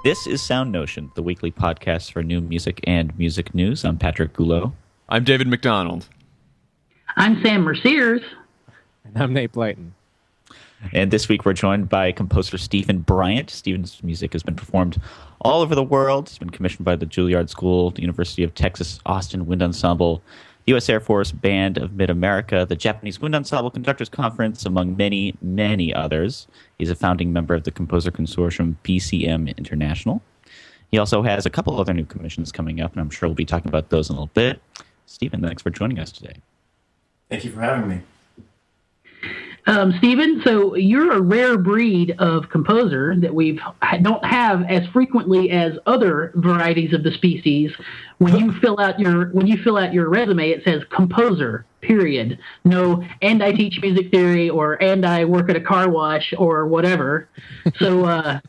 This is SoundNotion, the weekly podcast for new music and music news. I'm Patrick Goulot. I'm David McDonald. I'm Sam Merciers. And I'm Nate Blyton. And this week we're joined by composer Steven Bryant. Steven's music has been performed all over the world. He's been commissioned by the Juilliard School, the University of Texas Austin Wind Ensemble, the U.S. Air Force Band of Mid-America, the Japanese Wind Ensemble Conductors Conference, among many, many others. He's a founding member of the Composer Consortium BCM International. He also has a couple other new commissions coming up, and I'm sure we'll be talking about those in a little bit. Steven, thanks for joining us today. Thank you for having me. Steven, so you're a rare breed of composer that we don't have as frequently as other varieties of the species. When you fill out your resume, it says composer, period. No, and I teach music theory, or and I work at a car wash, or whatever. So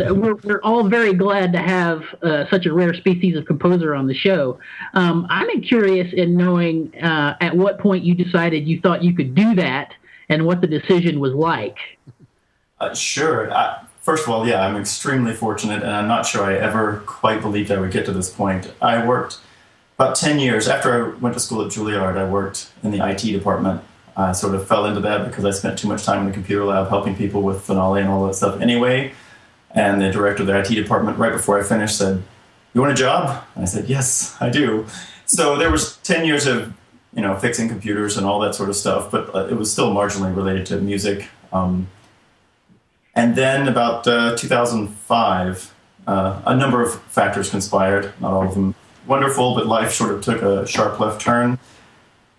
we're all very glad to have such a rare species of composer on the show. I'm curious in knowing at what point you decided you thought you could do that, and what the decision was like. Sure. First of all, yeah, I'm extremely fortunate, and I'm not sure I ever quite believed I would get to this point. I worked about 10 years. After I went to school at Juilliard, I worked in the IT department. I sort of fell into that because I spent too much time in the computer lab helping people with Finale and all that stuff anyway. And the director of the IT department, right before I finished, said, "You want a job?" And I said, "Yes, I do." So there was 10 years of fixing computers and all that sort of stuff, but it was still marginally related to music. And then about 2005, a number of factors conspired, not all of them wonderful, but life sort of took a sharp left turn.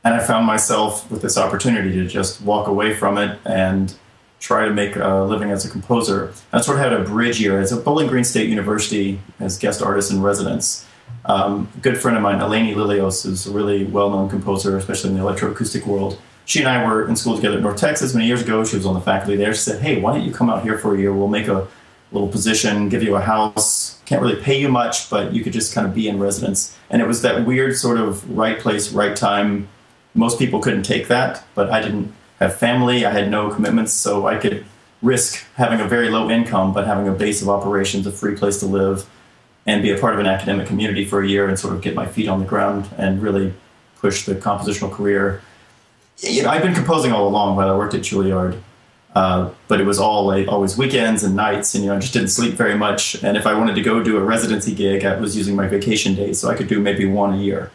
And I found myself with this opportunity to just walk away from it and try to make a living as a composer. I sort of had a bridge year. As at Bowling Green State University as guest artist in residence. A good friend of mine, Eleni Lilios, is a really well-known composer, especially in the electroacoustic world. She and I were in school together at North Texas many years ago. She was on the faculty there. She said, "Hey, why don't you come out here for a year? We'll make a little position, give you a house. Can't really pay you much, but you could just kind of be in residence." And it was that weird sort of right place, right time. Most people couldn't take that, but I didn't have family. I had no commitments, so I could risk having a very low income, but having a base of operations, a free place to live, and be a part of an academic community for a year and sort of get my feet on the ground and really push the compositional career. I've been composing all along while I worked at Juilliard, but it was always weekends and nights, and I just didn't sleep very much. And if I wanted to go do a residency gig, I was using my vacation days, so I could do maybe one a year.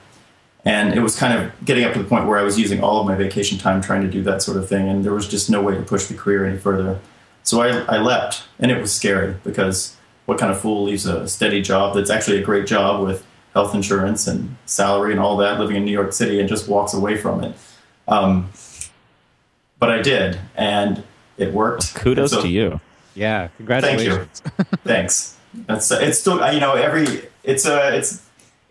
And it was kind of getting up to the point where I was using all of my vacation time trying to do that sort of thing, and there was just no way to push the career any further. So I left, and it was scary because what kind of fool leaves a steady job that's actually a great job with health insurance and salary and all that, living in New York City, and just walks away from it? But I did, and it worked. Kudos to you. Yeah, congratulations. Thank you. Thanks. It's still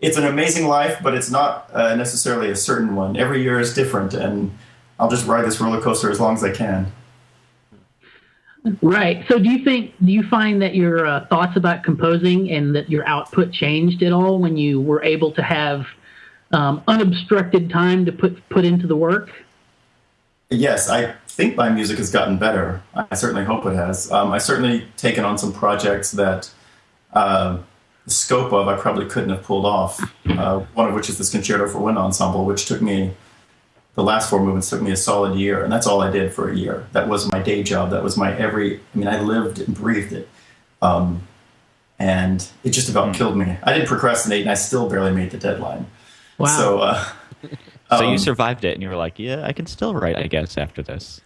it's an amazing life, but it's not necessarily a certain one. Every year is different, and I'll just ride this roller coaster as long as I can. Right. So do you find that your thoughts about composing and that your output changed at all when you were able to have unobstructed time to put into the work? Yes, I think my music has gotten better. I certainly hope it has. I've certainly taken on some projects that the scope of I probably couldn't have pulled off. One of which is this Concerto for Wind Ensemble, which took me, the last four movements took me a solid year, and that's all I did for a year. That was my day job. That was my I lived and breathed it. And it just about killed me. I didn't procrastinate, and I still barely made the deadline. Wow. So you survived it, and you were like, yeah, I can still write, I guess, after this.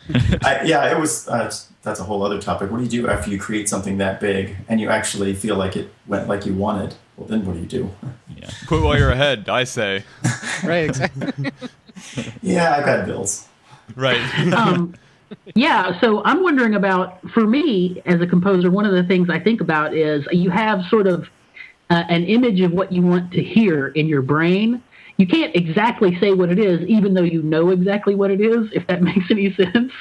It was, that's a whole other topic. What do you do after you create something that big, and you actually feel like it went like you wanted? Well, then what do you do? Yeah. Quit while you're ahead, I say. Right, exactly. Yeah, I've had bills. Right. Yeah, so I'm wondering about, for me as a composer, one of the things I think about is you have sort of an image of what you want to hear in your brain. You can't exactly say what it is, even though you know exactly what it is, if that makes any sense.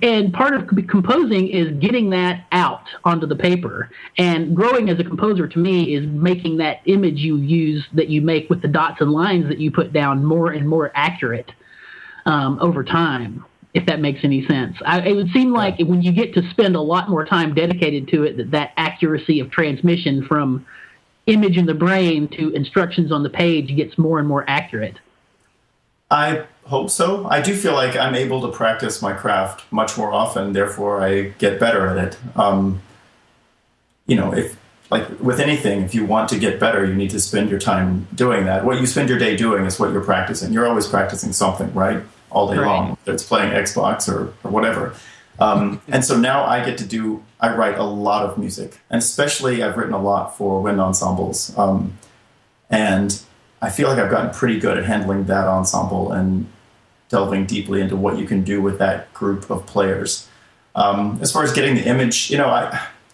And part of composing is getting that out onto the paper. And growing as a composer, to me, is making that image you use, that you make with the dots and lines that you put down, more and more accurate over time. if that makes any sense. It would seem like when you get to spend a lot more time dedicated to it, that accuracy of transmission from image in the brain to instructions on the page gets more and more accurate. I hope so. I do feel like I'm able to practice my craft much more often, therefore I get better at it. If like with anything, if you want to get better, you need to spend your time doing that. What you spend your day doing is what you're practicing. You're always practicing something, right? All day long, whether it's playing Xbox or whatever. And so now I write a lot of music, and especially I've written a lot for wind ensembles. And I feel like I've gotten pretty good at handling that ensemble and delving deeply into what you can do with that group of players. As far as getting the image,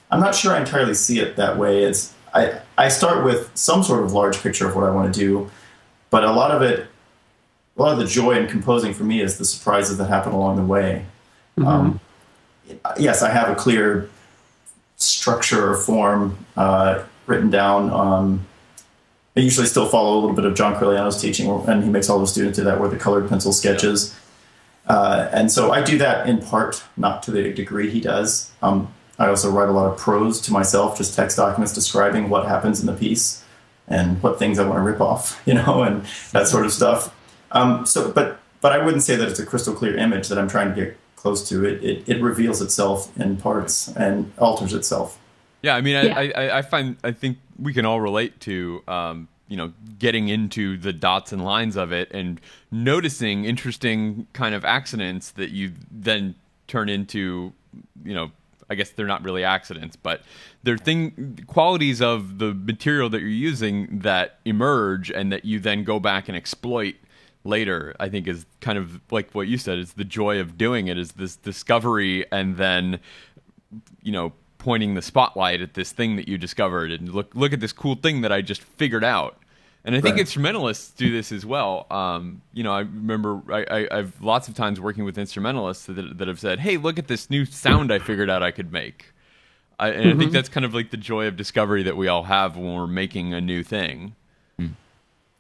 I'm not sure I entirely see it that way. I start with some sort of large picture of what I want to do, but a lot of the joy in composing for me is the surprises that happen along the way. Mm-hmm. Yes, I have a clear structure or form written down. I usually still follow a little bit of John Corigliano's teaching, and he makes all the students do that with the colored pencil sketches. And so I do that in part, not to the degree he does. I also write a lot of prose to myself, just text documents describing what happens in the piece and what things I want to rip off, and that sort of stuff. But I wouldn't say that it's a crystal clear image that I'm trying to get close to. It reveals itself in parts and alters itself. Yeah, I mean, I think we can all relate to, getting into the dots and lines of it and noticing interesting kind of accidents that you then turn into, I guess they're not really accidents, but they're qualities of the material that you're using that emerge and that you then go back and exploit later. I think is kind of like what you said, is the joy of doing it, is this discovery and then, pointing the spotlight at this thing that you discovered and look at this cool thing that I just figured out. And I think instrumentalists do this as well. I remember I've lots of times working with instrumentalists that have said, hey, look at this new sound I figured out I could make. I think that's kind of like the joy of discovery that we all have when we're making a new thing.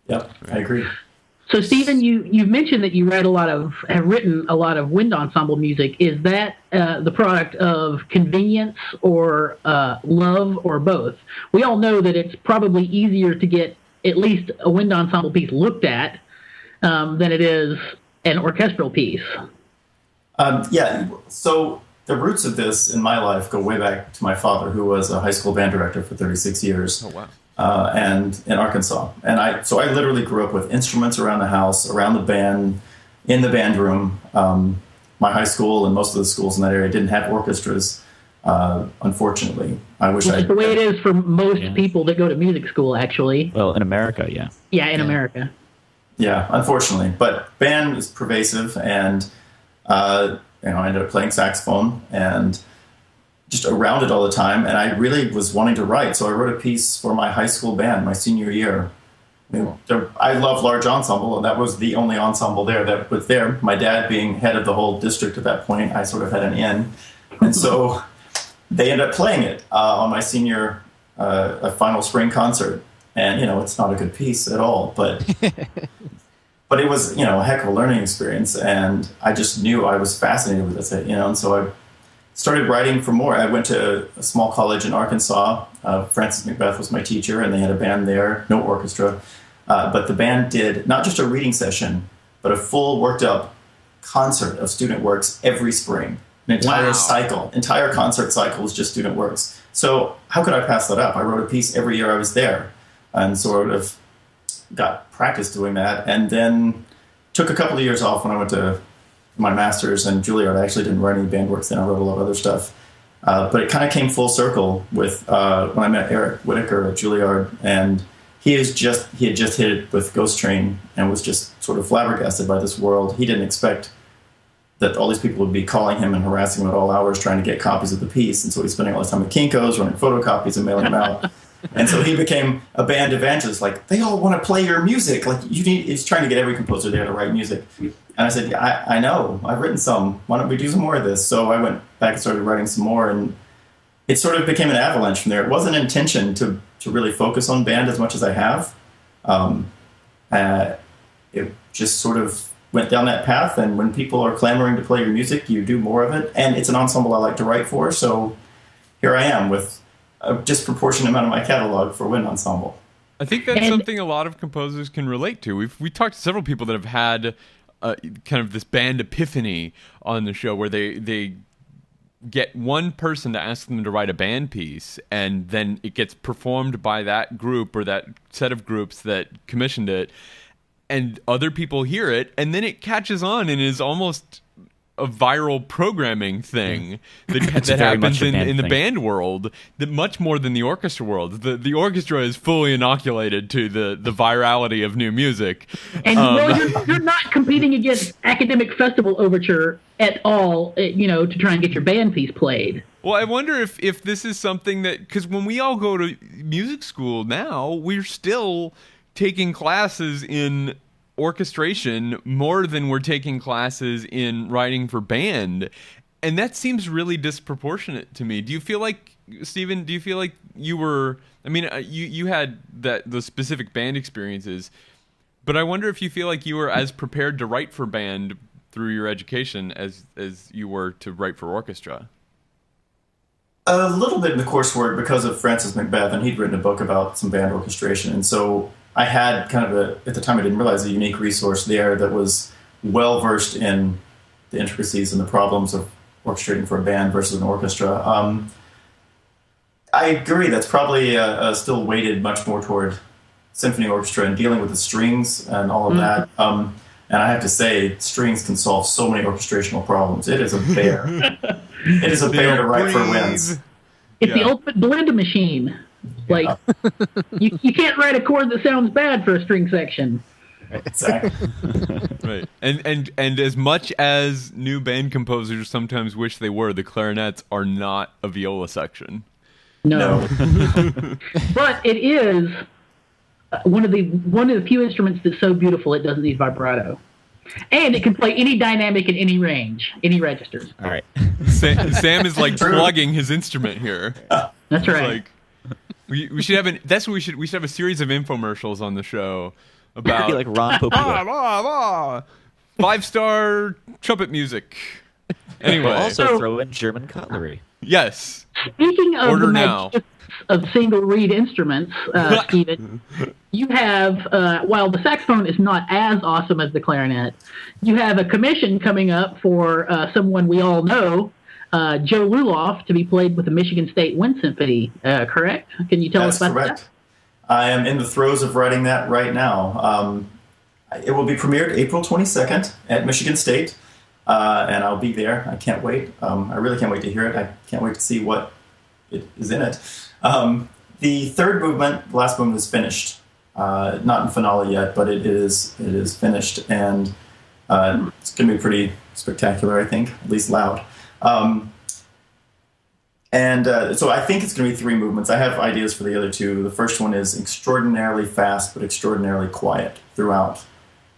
Yep, I agree. So, Steven, you've mentioned that you have written a lot of wind ensemble music. Is that the product of convenience or love or both? We all know that it's probably easier to get at least a wind ensemble piece looked at than it is an orchestral piece. So the roots of this in my life go way back to my father, who was a high school band director for 36 years. Oh, wow. And in Arkansas. And I literally grew up with instruments around the house, around the band, in the band room. My high school and most of the schools in that area didn't have orchestras, unfortunately. Which is the way it is for most people that go to music school, actually. Well, in America, yeah. Yeah, in America. Yeah, unfortunately. But band is pervasive, and I ended up playing saxophone and just around it all the time, and I really was wanting to write, so I wrote a piece for my high school band my senior year. I love large ensemble, and that was the only ensemble there that was there. My dad being head of the whole district at that point, I sort of had an in, and so they ended up playing it on my senior final spring concert, and it's not a good piece at all, but but it was a heck of a learning experience, and I just knew I was fascinated with it, and so I started writing for more. I went to a small college in Arkansas. Francis Macbeth was my teacher, and they had a band there, no orchestra. But the band did not just a reading session, but a full worked-up concert of student works every spring. An entire concert cycle was just student works. So how could I pass that up? I wrote a piece every year I was there, and sort of got practice doing that, and then took a couple of years off when I went to my master's in Juilliard. I actually didn't write any band works then. I wrote a lot of other stuff. But it kind of came full circle with when I met Eric Whitaker at Juilliard, and he had just hit it with Ghost Train and was just sort of flabbergasted by this world. He didn't expect that all these people would be calling him and harassing him at all hours trying to get copies of the piece, and so he's spending all his time at Kinko's running photocopies and mailing them out. And so he became a band evangelist. Like, they all want to play your music. Like, he's trying to get every composer there to write music. And I said, I know, I've written some. Why don't we do some more of this? So I went back and started writing some more, and it sort of became an avalanche from there. It wasn't an intention to really focus on band as much as I have. It just sort of went down that path, and when people are clamoring to play your music, you do more of it. And it's an ensemble I like to write for, so here I am with a disproportionate amount of my catalog for wind ensemble. I think that's something a lot of composers can relate to. We talked to several people that have had kind of this band epiphany on the show where they get one person to ask them to write a band piece, and then it gets performed by that group or that set of groups that commissioned it, and other people hear it, and then it catches on and is almost a viral programming thing that happens in the band world, that much more than the orchestra world. The orchestra is fully inoculated to the virality of new music. And you're not competing against Academic Festival Overture at all, to try and get your band piece played. Well, I wonder if this is something that, because when we all go to music school now, we're still taking classes in orchestration more than we're taking classes in writing for band, and that seems really disproportionate to me. Do you feel like, Steven, you were, I mean, you had those specific band experiences, but I wonder if you feel like you were as prepared to write for band through your education as you were to write for orchestra? A little bit in the coursework because of Francis Macbeth, and he'd written a book about some band orchestration, and so I had kind of at the time I didn't realize, a unique resource there that was well-versed in the intricacies and the problems of orchestrating for a band versus an orchestra. I agree, that's probably still weighted much more toward symphony orchestra and dealing with the strings and all of that. And I have to say, strings can solve so many orchestrational problems. It is a bear. It is a bear to write for winds. It's the ultimate blend machine. Like, you can't write a chord that sounds bad for a string section. Exactly. Right. And as much as new band composers sometimes wish they were, the clarinets are not a viola section. No. But it is one of the few instruments that's so beautiful it doesn't need vibrato. And it can play any dynamic in any range, any registers. All right. Sam is like plugging his instrument here. That's right. We should have we should have a series of infomercials on the show about like Ron Popeil. 5-star trumpet music. Anyway, We'll also throw in German cutlery. Yes. Speaking of Order the now. magic of single reed instruments, Steven, you have, while the saxophone is not as awesome as the clarinet, you have a commission coming up for someone we all know, Joe Luloff, to be played with the Michigan State Wind Symphony, correct? Can you tell us about correct. That? I am in the throes of writing that right now. It will be premiered April 22nd at Michigan State, and I'll be there. I can't wait. I really can't wait to hear it. I can't wait to see what is in it. The third movement, the last movement, is finished. Not in finale yet, but it is finished, and it's going to be pretty spectacular, I think, at least loud. So I think it's going to be 3 movements. I have ideas for the other 2. The first one is extraordinarily fast, but extraordinarily quiet throughout.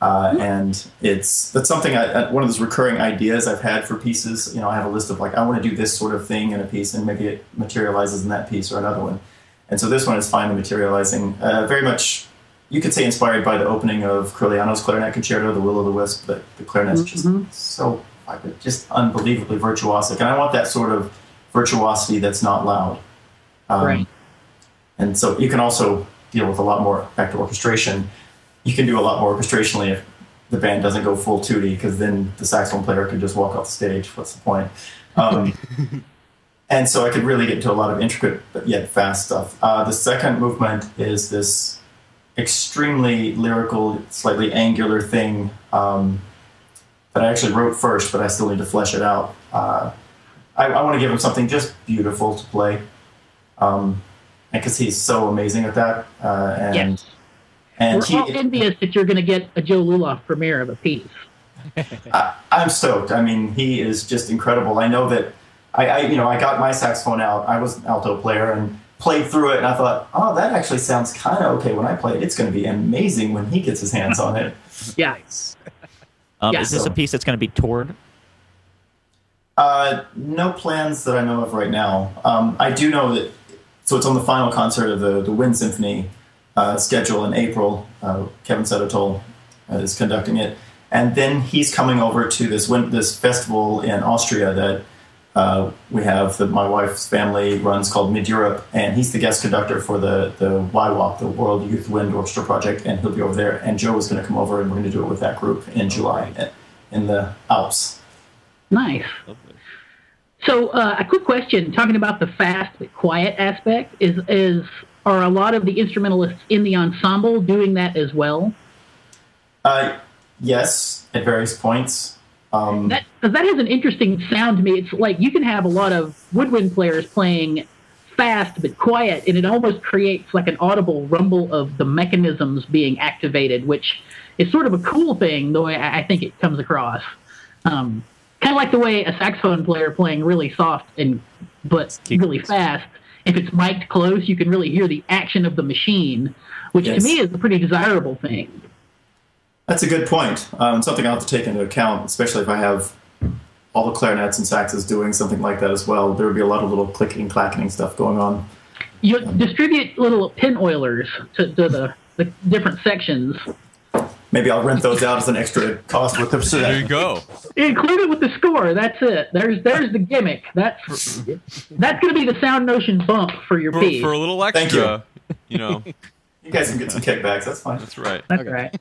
And that's something one of those recurring ideas I've had for pieces. I have a list of I want to do this sort of thing in a piece, and maybe it materializes in that piece or another one. And so this one is finally materializing. Very much, you could say, inspired by the opening of Curliano's Clarinet Concerto, the Will-o'-the-Wisp. The clarinet's just so just unbelievably virtuosic, and I want that sort of virtuosity that's not loud. Right. And so you can also deal with a lot more back to orchestration. You can do a lot more orchestrationally if the band doesn't go full tooty, because then the saxophone player could just walk off the stage. What's the point? And so I could really get into a lot of intricate but yet fast stuff. The second movement is this extremely lyrical, slightly angular thing that I actually wrote first, but I still need to flesh it out. I want to give him something just beautiful to play, because he's so amazing at that. Yes. And We're all envious that you're going to get a Joe Luloff premiere of a piece. I'm stoked. I mean, he is just incredible. I know that I got my saxophone out. I was an alto player and played through it, and I thought, oh, that actually sounds kind of okay when I play it. It's going to be amazing when he gets his hands on it. Yeah. Is this a piece that's going to be toured? No plans that I know of right now. I do know that, so it's on the final concert of the Wind Symphony schedule in April. Kevin Sedotol is conducting it. And then he's coming over to this festival in Austria that we have, that my wife's family runs, called Mid Europe, and he's the guest conductor for the WYWOP, the World Youth Wind Orchestra Project, and he'll be over there. And Joe is going to come over, and we're going to do it with that group in July in the Alps. Nice. So a quick question, talking about the fast but quiet aspect, are a lot of the instrumentalists in the ensemble doing that as well? Yes, at various points. That has an interesting sound to me. It's like you can have a lot of woodwind players playing fast but quiet, and it almost creates like an audible rumble of the mechanisms being activated, which is sort of a cool thing, the way I think it comes across. Kind of like the way a saxophone player playing really soft but really fast, if it's mic'd close, you can really hear the action of the machine, which to me is a pretty desirable thing. That's a good point. Something I'll have to take into account, especially if I have all the clarinets and saxes doing something like that as well. There would be a lot of little clicking, clackening stuff going on. You distribute little pin oilers to the different sections. Maybe I'll rent those out as an extra cost with them. There you go. Include it with the score. That's it. There's the gimmick. That's going to be the SoundNotion bump for your piece. For a little extra, you know. You guys can get some kickbacks. That's fine. That's right. That's right.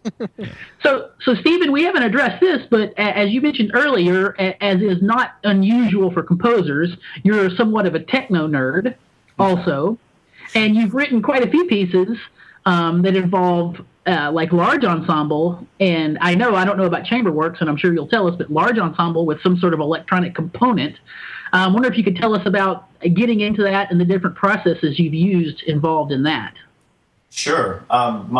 So Steven, we haven't addressed this, but as you mentioned earlier, as is not unusual for composers, you're somewhat of a techno nerd also, and you've written quite a few pieces that involve like large ensemble, and I don't know about chamber works, and I'm sure you'll tell us, but large ensemble with some sort of electronic component. I wonder if you could tell us about getting into that and the different processes you've used involved in that. Sure. I'm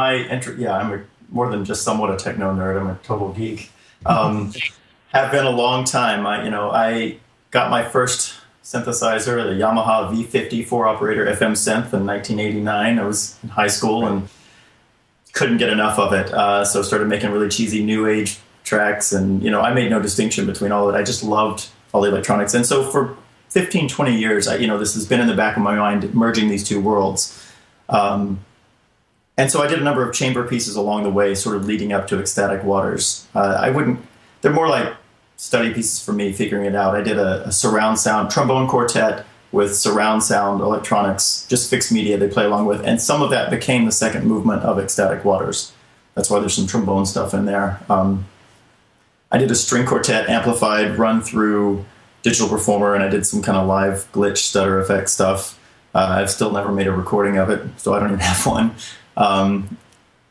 more than just somewhat a techno nerd. I'm a total geek. Have been a long time. I got my first synthesizer, the Yamaha V50 4-operator FM synth in 1989. I was in high school and couldn't get enough of it. So started making really cheesy new age tracks, and I made no distinction between all of it. I just loved all the electronics. And so for 15, 20 years, this has been in the back of my mind, merging these two worlds. And so I did a number of chamber pieces along the way, sort of leading up to Ecstatic Waters. They're more like study pieces for me, figuring it out. I did a surround sound trombone quartet with surround sound electronics, just fixed media they play along with. And some of that became the second movement of Ecstatic Waters. That's why there's some trombone stuff in there. I did a string quartet amplified run through Digital Performer, and I did some kind of live glitch stutter effect stuff. I've still never made a recording of it, so I don't even have one.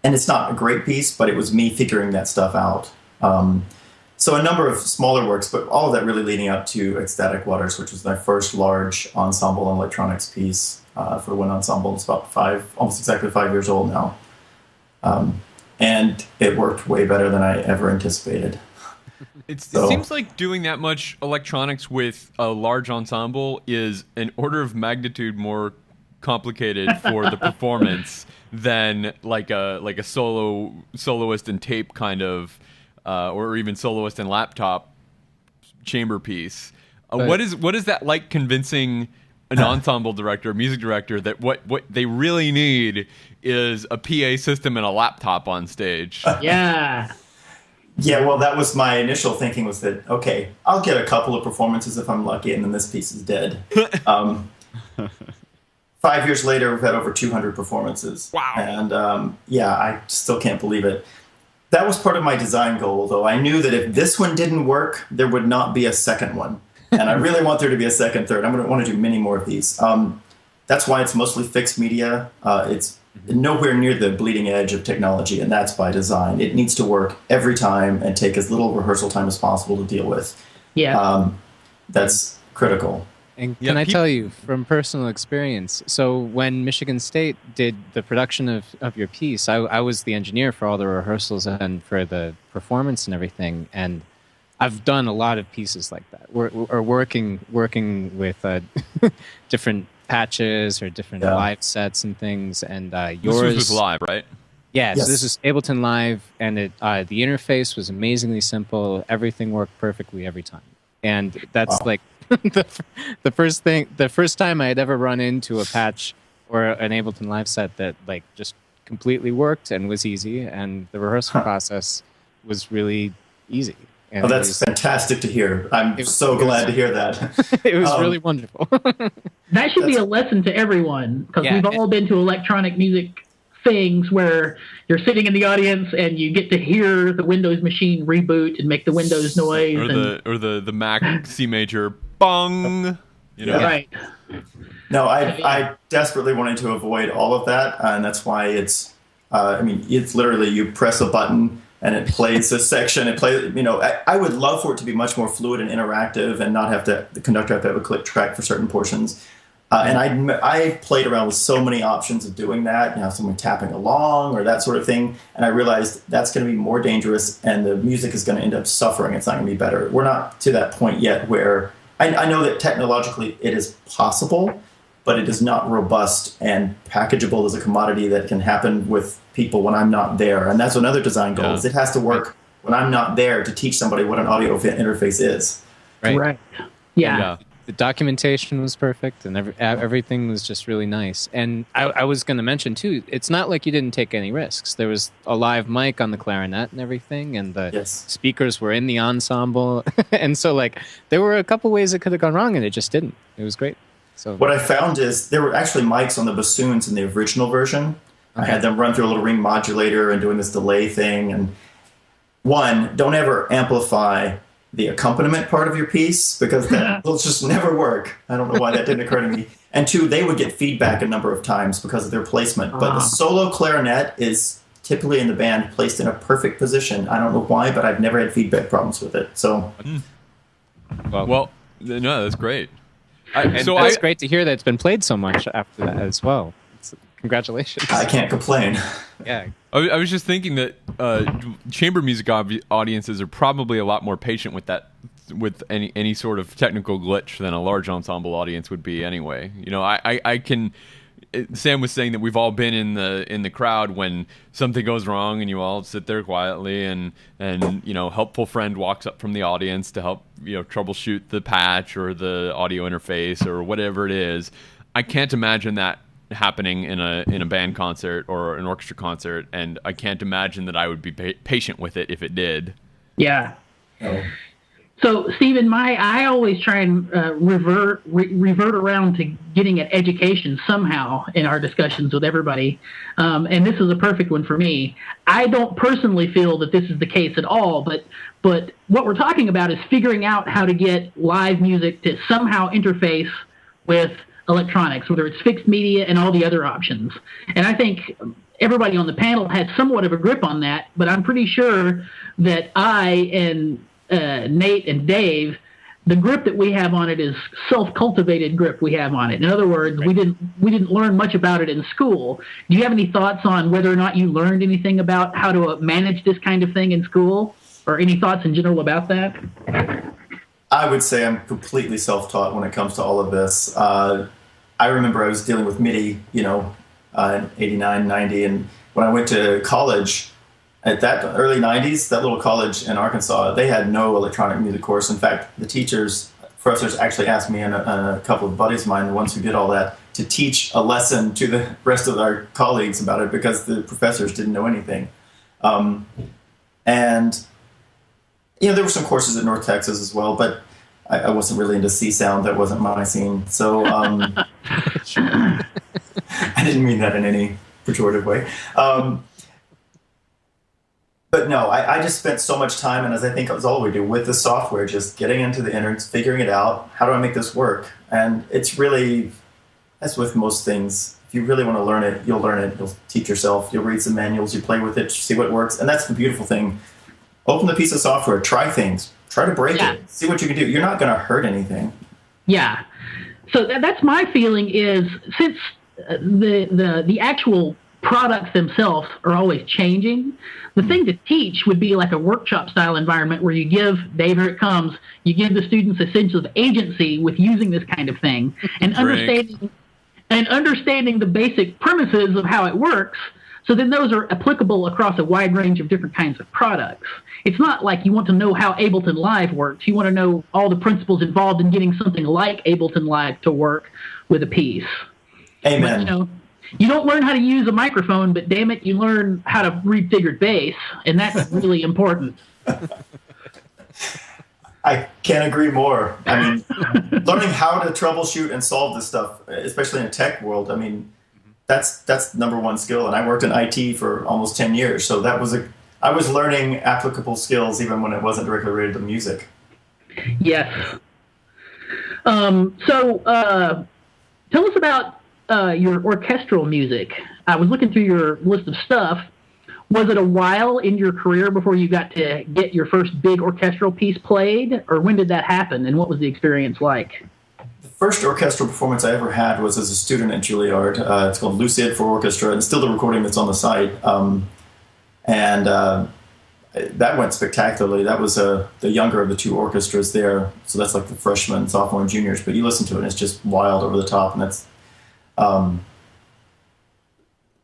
And it's not a great piece, but it was me figuring that stuff out. So a number of smaller works, but all of that really leading up to Ecstatic Waters, which was my first large ensemble and electronics piece for wind ensemble. It's about almost exactly 5 years old now. And it worked way better than I ever anticipated. It seems like doing that much electronics with a large ensemble is an order of magnitude more complicated for the performance than like a soloist and tape kind of, or even soloist and laptop chamber piece. What is that like, convincing an ensemble director, music director, that what they really need is a PA system and a laptop on stage? Yeah. Yeah, well, that was my initial thinking, was that, okay, I'll get a couple of performances if I'm lucky, and then this piece is dead. 5 years later, we've had over 200 performances. Wow. And I still can't believe it. That was part of my design goal, though. I knew that if this one didn't work, there would not be a second one. And I really want there to be a second, third. I'm going to want to do many more of these. That's why it's mostly fixed media. It's nowhere near the bleeding edge of technology, and that's by design. It needs to work every time and take as little rehearsal time as possible to deal with. Yeah. That's critical. And can I tell you from personal experience, so when Michigan State did the production of your piece, I was the engineer for all the rehearsals and for the performance and everything, and I've done a lot of pieces like that. We're working with different patches or different live sets and things, and yours this was live, right? Yeah, yes. So this is Ableton Live, and the interface was amazingly simple. Everything worked perfectly every time, and that's like the first time I had ever run into a patch or an Ableton Live set that just completely worked and was easy, and the rehearsal process was really easy. And Oh, that's fantastic to hear. I'm so glad to hear that. It was really wonderful. That should be a lesson to everyone, because we've all been to electronic music things where you're sitting in the audience and you get to hear the Windows machine reboot and make the Windows noise, or the Mac C major bong. Right. No, I desperately wanted to avoid all of that, and that's why it's. It's literally you press a button and it plays a section. It plays. I would love for it to be much more fluid and interactive, and not have the conductor have to have a click track for certain portions. And I played around with so many options of doing that, someone tapping along or that sort of thing, and I realized that's going to be more dangerous, and the music is going to end up suffering. It's not going to be better. We're not to that point yet where I know that technologically it is possible, but it is not robust and packageable as a commodity that can happen with people when I'm not there. And that's another design goal, is it has to work when I'm not there to teach somebody what an audio interface is. Right. Yeah. The documentation was perfect, and everything was just really nice. And I was going to mention, too, it's not like you didn't take any risks. There was a live mic on the clarinet and everything, and the speakers were in the ensemble. And so, there were a couple ways it could have gone wrong, and it just didn't. It was great. So what I found is there were actually mics on the bassoons in the original version. Okay. I had them run through a little ring modulator and doing this delay thing. And one, don't ever amplify the accompaniment part of your piece, because that will just never work. I don't know why that didn't occur to me. And two, they would get feedback a number of times because of their placement. But the solo clarinet is typically in the band placed in a perfect position. I don't know why, but I've never had feedback problems with it. So, well, no, that's great. It's great to hear that it's been played so much after that as well. Congratulations. I can't complain. Yeah. I was just thinking that chamber music audiences are probably a lot more patient with that, with any sort of technical glitch, than a large ensemble audience would be anyway. I can. Sam was saying that we've all been in the crowd when something goes wrong, and you all sit there quietly, and helpful friend walks up from the audience to help troubleshoot the patch or the audio interface or whatever it is. I can't imagine that happening in a band concert or an orchestra concert, and I can't imagine that I would be patient with it if it did. Yeah. Oh. So, Steven, I always try and revert around to getting an education somehow in our discussions with everybody, and this is a perfect one for me. I don't personally feel that this is the case at all, but what we're talking about is figuring out how to get live music to somehow interface with electronics, whether it's fixed media and all the other options. And I think everybody on the panel had somewhat of a grip on that, but I'm pretty sure that I and Nate and Dave, the grip that we have on it is self-cultivated grip we have on it. In other words, we didn't learn much about it in school. Do you have any thoughts on whether or not you learned anything about how to manage this kind of thing in school, or any thoughts in general about that? I would say I'm completely self-taught when it comes to all of this. I remember I was dealing with MIDI, in 89, 90, and when I went to college, at that early 90s, that little college in Arkansas, they had no electronic music course. In fact, the professors actually asked me and a couple of buddies of mine, the ones who did all that, to teach a lesson to the rest of our colleagues about it, because the professors didn't know anything. And there were some courses at North Texas as well, but I wasn't really into C-Sound. That wasn't my scene. So I didn't mean that in any pejorative way. But no, I just spent so much time, and as I think it was all we do, with the software, just getting into the innards, figuring it out. How do I make this work? And it's really, as with most things, if you really want to learn it, you'll learn it. You'll teach yourself. You'll read some manuals. You play with it, see what works. And that's the beautiful thing. Open the piece of software. Try things. Try to break it. See what you can do. You're not going to hurt anything. Yeah. So that's my feeling is, since the actual products themselves are always changing, the thing to teach would be like a workshop style environment where you give, Dave, here it comes, you give the students a sense of agency with using this kind of thing, and understanding the basic premises of how it works. So then those are applicable across a wide range of different kinds of products. It's not like you want to know how Ableton Live works. You want to know all the principles involved in getting something like Ableton Live to work with a piece. Amen. But, you don't learn how to use a microphone, but damn it, you learn how to read figured bass, and that's really important. I can't agree more. I mean, learning how to troubleshoot and solve this stuff, especially in a tech world, I mean, that's number one skill. And I worked in IT for almost 10 years. So I was learning applicable skills even when it wasn't directly related to music. Yes. So tell us about your orchestral music. I was looking through your list of stuff. Was it a while in your career before you got to get your first big orchestral piece played, or when did that happen, and what was the experience like? The first orchestral performance I ever had was as a student at Juilliard. It's called Lucid for Orchestra, and still the recording that's on the site. That went spectacularly. That was the younger of the two orchestras there, so that's like the freshmen, sophomore, and juniors. But you listen to it, and it's just wild over the top, and that's. And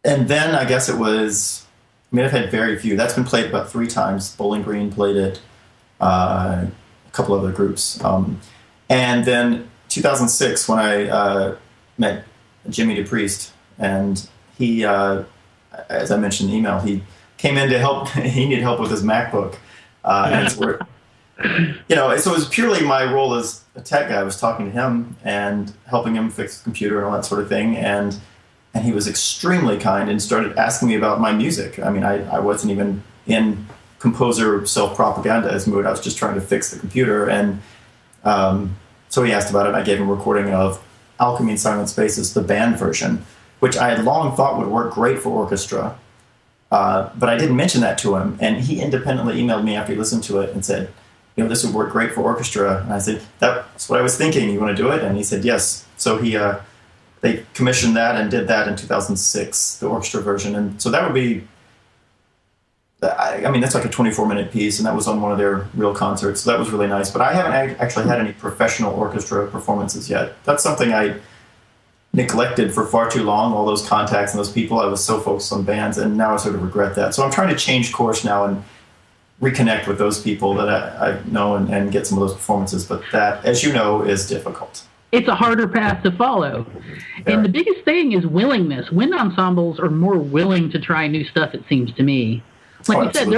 then I guess it was. I mean, I've had very few. That's been played about 3 times. Bowling Green played it, a couple other groups. And then 2006, when I met Jimmy DePriest, and he, as I mentioned in the email, he came in to help. He needed help with his MacBook. And so it was purely my role as a tech guy. I was talking to him and helping him fix the computer and all that sort of thing. And he was extremely kind and started asking me about my music. I mean, I wasn't even in composer self-propagandist mood. I was just trying to fix the computer. And so he asked about it. I gave him a recording of Alchemy in Silent Spaces, the band version, which I had long thought would work great for orchestra. But I didn't mention that to him. And he independently emailed me after he listened to it and said, this would work great for orchestra. And I said, that's what I was thinking. You want to do it? And he said, yes. So they commissioned that and did that in 2006, the orchestra version. And so that would be, I mean, that's like a 24-minute piece, and that was on one of their real concerts. So that was really nice. But I haven't actually had any professional orchestra performances yet. That's something I neglected for far too long, all those contacts and those people. I was so focused on bands, and now I sort of regret that. So I'm trying to change course now and reconnect with those people that I know and get some of those performances. But that, as you know, is difficult. It's a harder path to follow. And the biggest thing is willingness. Wind ensembles are more willing to try new stuff, it seems to me. Like you said,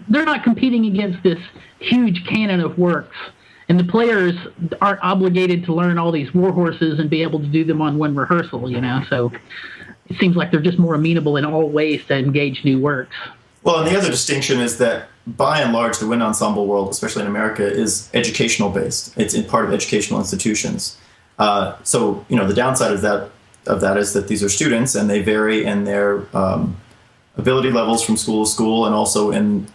they're not competing against this huge canon of works. And the players aren't obligated to learn all these war horses and be able to do them on one rehearsal, So it seems like they're just more amenable in all ways to engage new works. Well, and the other distinction is that, by and large, the wind ensemble world, especially in America, is educational based. It's in part of educational institutions. So the downside of that is that these are students, and they vary in their ability levels from school to school, and also in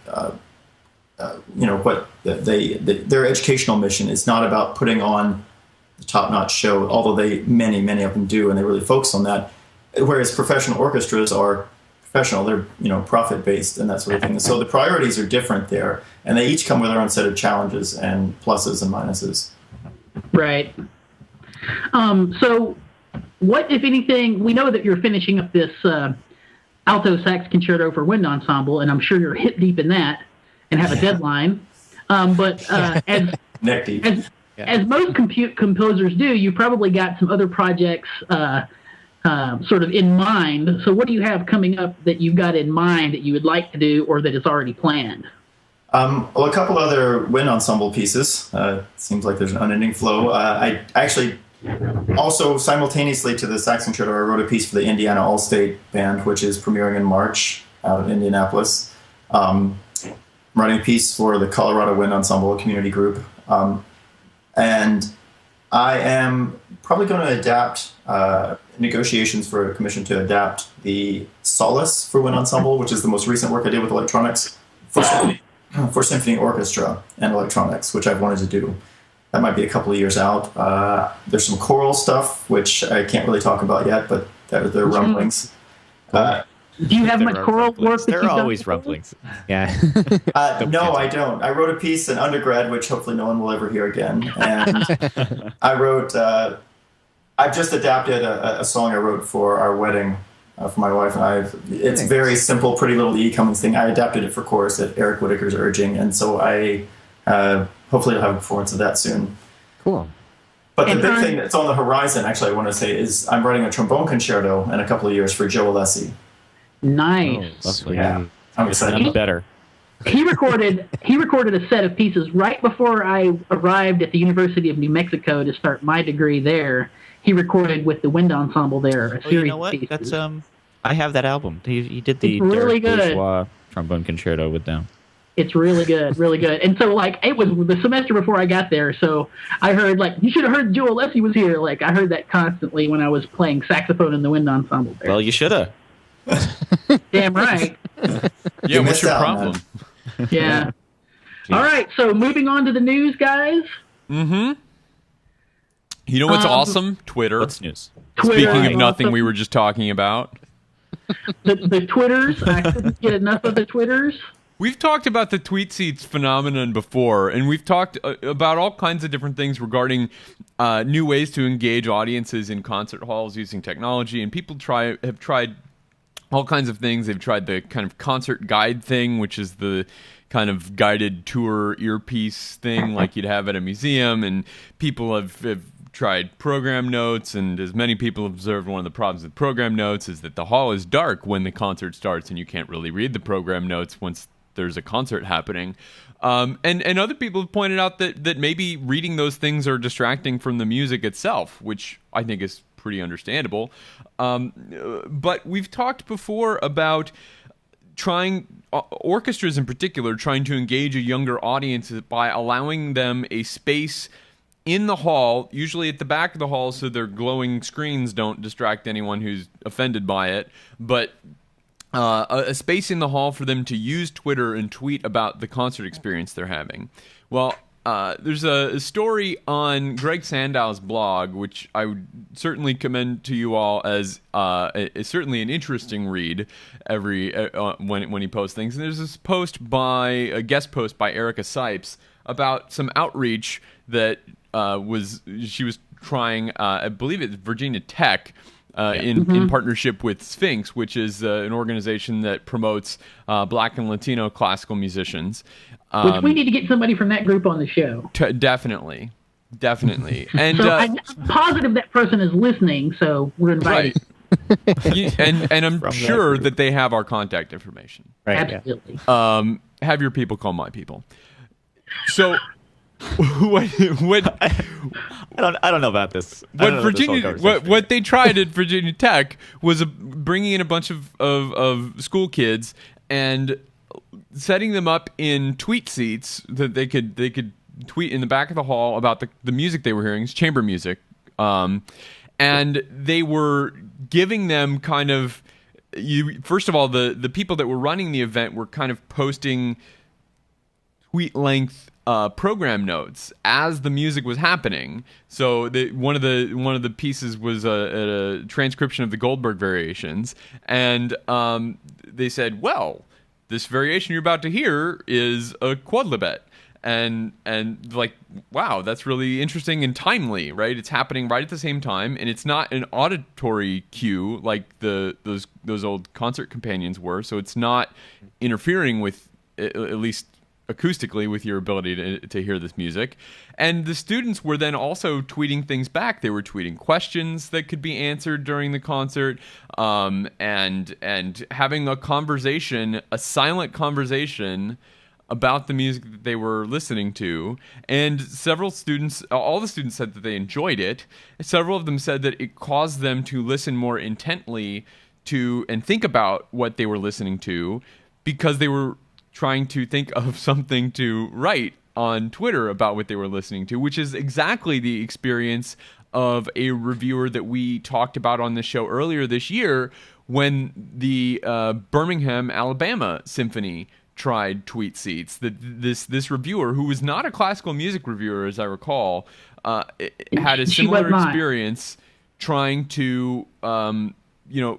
what their educational mission is not about putting on the top-notch show, although many of them do, and they really focus on that. Whereas professional orchestras are professional, they're profit-based and that sort of thing. And so the priorities are different there, and they each come with their own set of challenges and pluses and minuses. Right. So what, if anything, we know that you're finishing up this alto sax concerto for wind ensemble, and I'm sure you're hip deep in that and have a deadline. But as neck deep. As most composers do, you probably got some other projects sort of in mind. So what do you have coming up that you've got in mind that you would like to do, or that is already planned? Well, a couple other wind ensemble pieces. Seems like there's an unending flow. I actually also, simultaneously to the sax concerto, I wrote a piece for the Indiana All-State Band, which is premiering in March out in Indianapolis. I'm writing a piece for the Colorado Wind Ensemble, a community group. And I am probably going to adapt negotiations for a commission to adapt the Solace for wind ensemble, which is the most recent work I did with electronics, for symphony orchestra and electronics, which I've wanted to do. That might be a couple of years out. There's some choral stuff, which I can't really talk about yet, but there are rumblings. Do you have much choral work? There are always rumblings. Yeah. No, I don't. I wrote a piece in undergrad, which hopefully no one will ever hear again. And I've just adapted a song I wrote for our wedding for my wife and I. It's very simple, Pretty Little E Cummings thing. I adapted it for chorus at Eric Whitaker's urging, and so I hopefully I'll have a performance of that soon. Cool. But the big thing that's on the horizon, actually, I want to say, is I'm writing a trombone concerto in a couple of years for Joe Alessi. Nice. Oh, lovely. Yeah, I'm excited. Be better. he recorded a set of pieces right before I arrived at the University of New Mexico to start my degree there. He recorded with the wind ensemble there a series you know what? of pieces. That's I have that album. He did the It's really Derek good. Bourgeois trombone concerto with them. It's really good, really good. And so, like, it was the semester before I got there, so I heard, like, you should have heard Joe Alessi was here. Like, I heard that constantly when I was playing saxophone in the wind ensemble there. Well, you should have. Damn right. Yeah, what's missed your out, problem? Yeah. All right, so moving on to the news, guys. You know what's awesome? Twitter. What's news? Twitter Speaking of is nothing awesome. we were just talking about. The Twitters, I couldn't get enough of the Twitters. We've talked about the tweet seats phenomenon before, and we've talked about all kinds of different things regarding new ways to engage audiences in concert halls using technology. And people have tried all kinds of things. They've tried the kind of concert guide thing, which is the kind of guided tour earpiece thing like you'd have at a museum. And people have tried program notes, and as many people have observed, one of the problems with program notes is that the hall is dark when the concert starts, and you can't really read the program notes once there's a concert happening. And other people have pointed out that maybe reading those things are distracting from the music itself, which I think is pretty understandable. But we've talked before about trying, orchestras in particular, trying to engage a younger audience by allowing them a space in the hall, usually at the back of the hall, so their glowing screens don't distract anyone who's offended by it, but a space in the hall for them to use Twitter and tweet about the concert experience they're having. Well, there's a story on Greg Sandow's blog, which I would certainly commend to you all as certainly an interesting read when he posts things. And there's this a guest post by Erica Sipes about some outreach that she was trying, I believe it's Virginia Tech, in partnership with Sphinx, which is an organization that promotes Black and Latino classical musicians. Which we need to get somebody from that group on the show. Definitely. And So I'm positive that person is listening, so we're invited. Right. and I'm sure that they have our contact information. Right. Absolutely. Have your people call my people. So what I don't know about this. What they tried at Virginia Tech was bringing in a bunch of school kids and setting them up in tweet seats that they could tweet in the back of the hall about the music they were hearing. It's chamber music, and they were giving them kind of first of all, the people that were running the event were kind of posting tweet length program notes as the music was happening. So one of the pieces was a transcription of the Goldberg variations, and they said, well, this variation you're about to hear is a quodlibet. And like, wow, that's really interesting and timely, right? It's happening right at the same time, and it's not an auditory cue like those old concert companions were. So it's not interfering with, at least acoustically, with your ability to hear this music. And the students were then also tweeting things back. They were tweeting questions that could be answered during the concert, and having a conversation, a silent conversation about the music that they were listening to. And all the students said that they enjoyed it. Several of them said that it caused them to listen more intently to and think about what they were listening to, because they were trying to think of something to write on Twitter about what they were listening to, which is exactly the experience of a reviewer that we talked about on the show earlier this year when the Birmingham, Alabama Symphony tried tweet seats. This reviewer, who was not a classical music reviewer, as I recall, had a similar experience trying to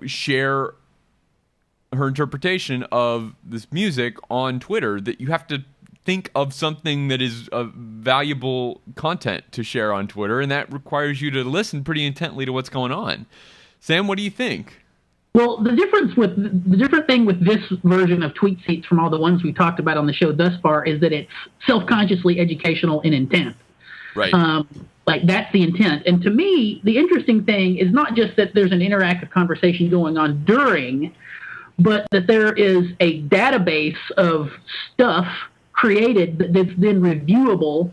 share her interpretation of this music on Twitter, that you have to think of something that is valuable content to share on Twitter, and that requires you to listen pretty intently to what's going on. Sam, what do you think? Well, the different thing with this version of tweet seats from all the ones we talked about on the show thus far is that it's self-consciously educational in intent. Right. Like, that's the intent. And to me, the interesting thing is not just that there's an interactive conversation going on during, but that there is a database of stuff created that's then reviewable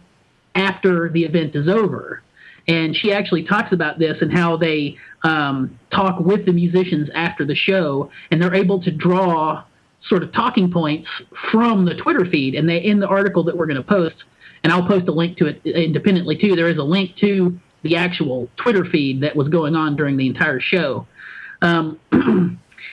after the event is over. And she actually talks about this and how they talk with the musicians after the show, and they're able to draw sort of talking points from the Twitter feed. And they, in the article that we're going to post, and I'll post a link to it independently too, there is a link to the actual Twitter feed that was going on during the entire show. And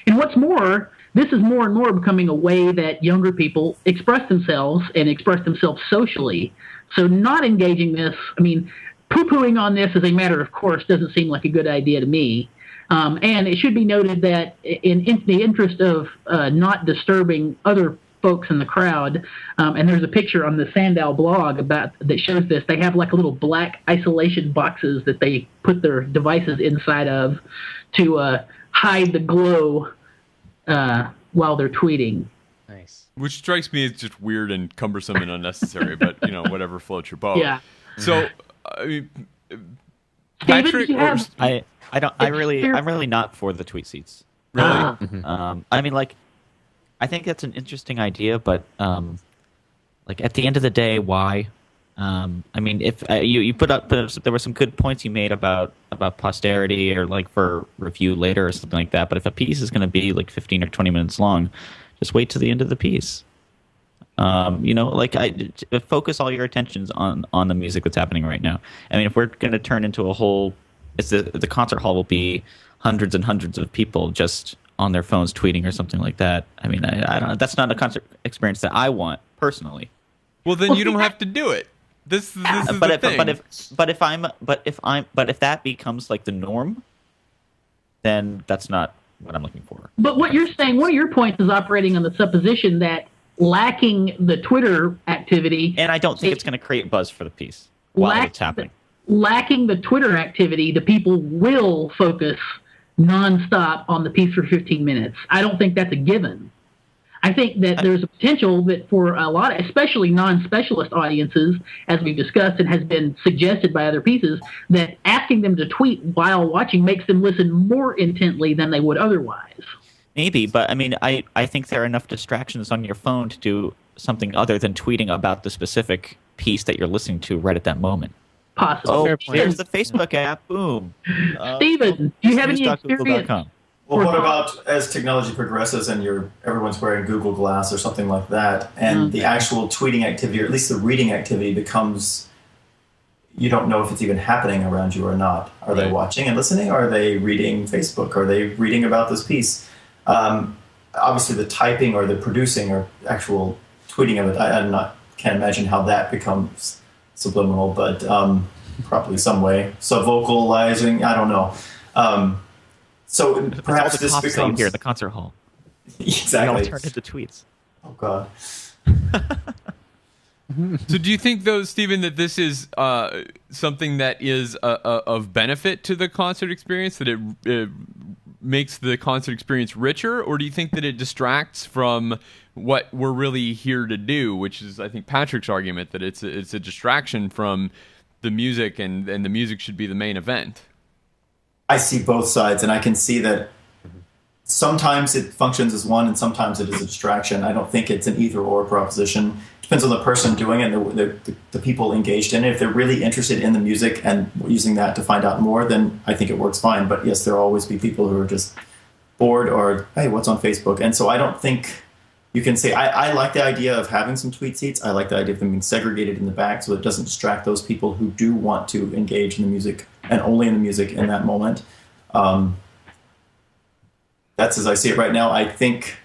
what's more, this is more and more becoming a way that younger people express themselves and express themselves socially. So not engaging this, I mean, poo-pooing on this as a matter of course doesn't seem like a good idea to me. And it should be noted that in the interest of not disturbing other folks in the crowd, and there's a picture on the Sandow blog about that shows this, they have like a little black isolation boxes that they put their devices inside of to hide the glow while they're tweeting. Nice. Which strikes me as just weird and cumbersome and unnecessary, but whatever floats your boat. Yeah. So, I mean, Steven, Patrick, do you have- I'm really not for the tweet seats. really? I mean, like, I think that's an interesting idea, but like at the end of the day, why? I mean, if you put up, there were some good points you made about posterity or like for review later or something like that. But if a piece is going to be like 15 or 20 minutes long, just wait to the end of the piece. Like focus all your attentions on the music that's happening right now. I mean, if we're going to turn into a whole, the concert hall will be hundreds and hundreds of people just on their phones tweeting or something like that. I mean, I don't. That's not a concert experience that I want personally. Well, then you don't have to do it. This is the thing. But if that becomes like the norm, then that's not what I'm looking for. But what you're saying, one of your points is operating on the supposition that lacking the Twitter activity, and I don't think it's going to create buzz for the piece while it's happening. Lacking the Twitter activity, the people will focus nonstop on the piece for 15 minutes. I don't think that's a given. I think that there's a potential that for a lot of, especially non-specialist audiences, as we've discussed and has been suggested by other pieces, that asking them to tweet while watching makes them listen more intently than they would otherwise. Maybe, but I mean, I think there are enough distractions on your phone to do something other than tweeting about the specific piece that you're listening to right at that moment. Possible. Oh, here's the Facebook app. Boom. Steven, do you have any experience? Well, what about as technology progresses and everyone's wearing Google Glass or something like that, and the actual tweeting activity, or at least the reading activity, becomes, you don't know if it's even happening around you or not. Are they watching and listening? Or are they reading Facebook? Are they reading about this piece? Obviously, the typing or the producing or actual tweeting of it, can't imagine how that becomes subliminal, but probably some way. Subvocalizing, I don't know. So perhaps this becomes here, the concert hall. Exactly. They all turned into tweets. Oh God. So do you think, though, Steven, that this is something that is of benefit to the concert experience, that it makes the concert experience richer, or do you think that it distracts from what we're really here to do, which is, I think, Patrick's argument, that it's a distraction from the music and the music should be the main event? I see both sides, and I can see that sometimes it functions as one and sometimes it is a distraction. I don't think it's an either-or proposition. Depends on the person doing it and the people engaged in it. If they're really interested in the music and using that to find out more, then I think it works fine. But yes, there will always be people who are just bored or, hey, what's on Facebook? And so I don't think you can say, I like the idea of having some tweet seats. I like the idea of them being segregated in the back so it doesn't distract those people who do want to engage in the music and only in the music in that moment. That's as I see it right now. I think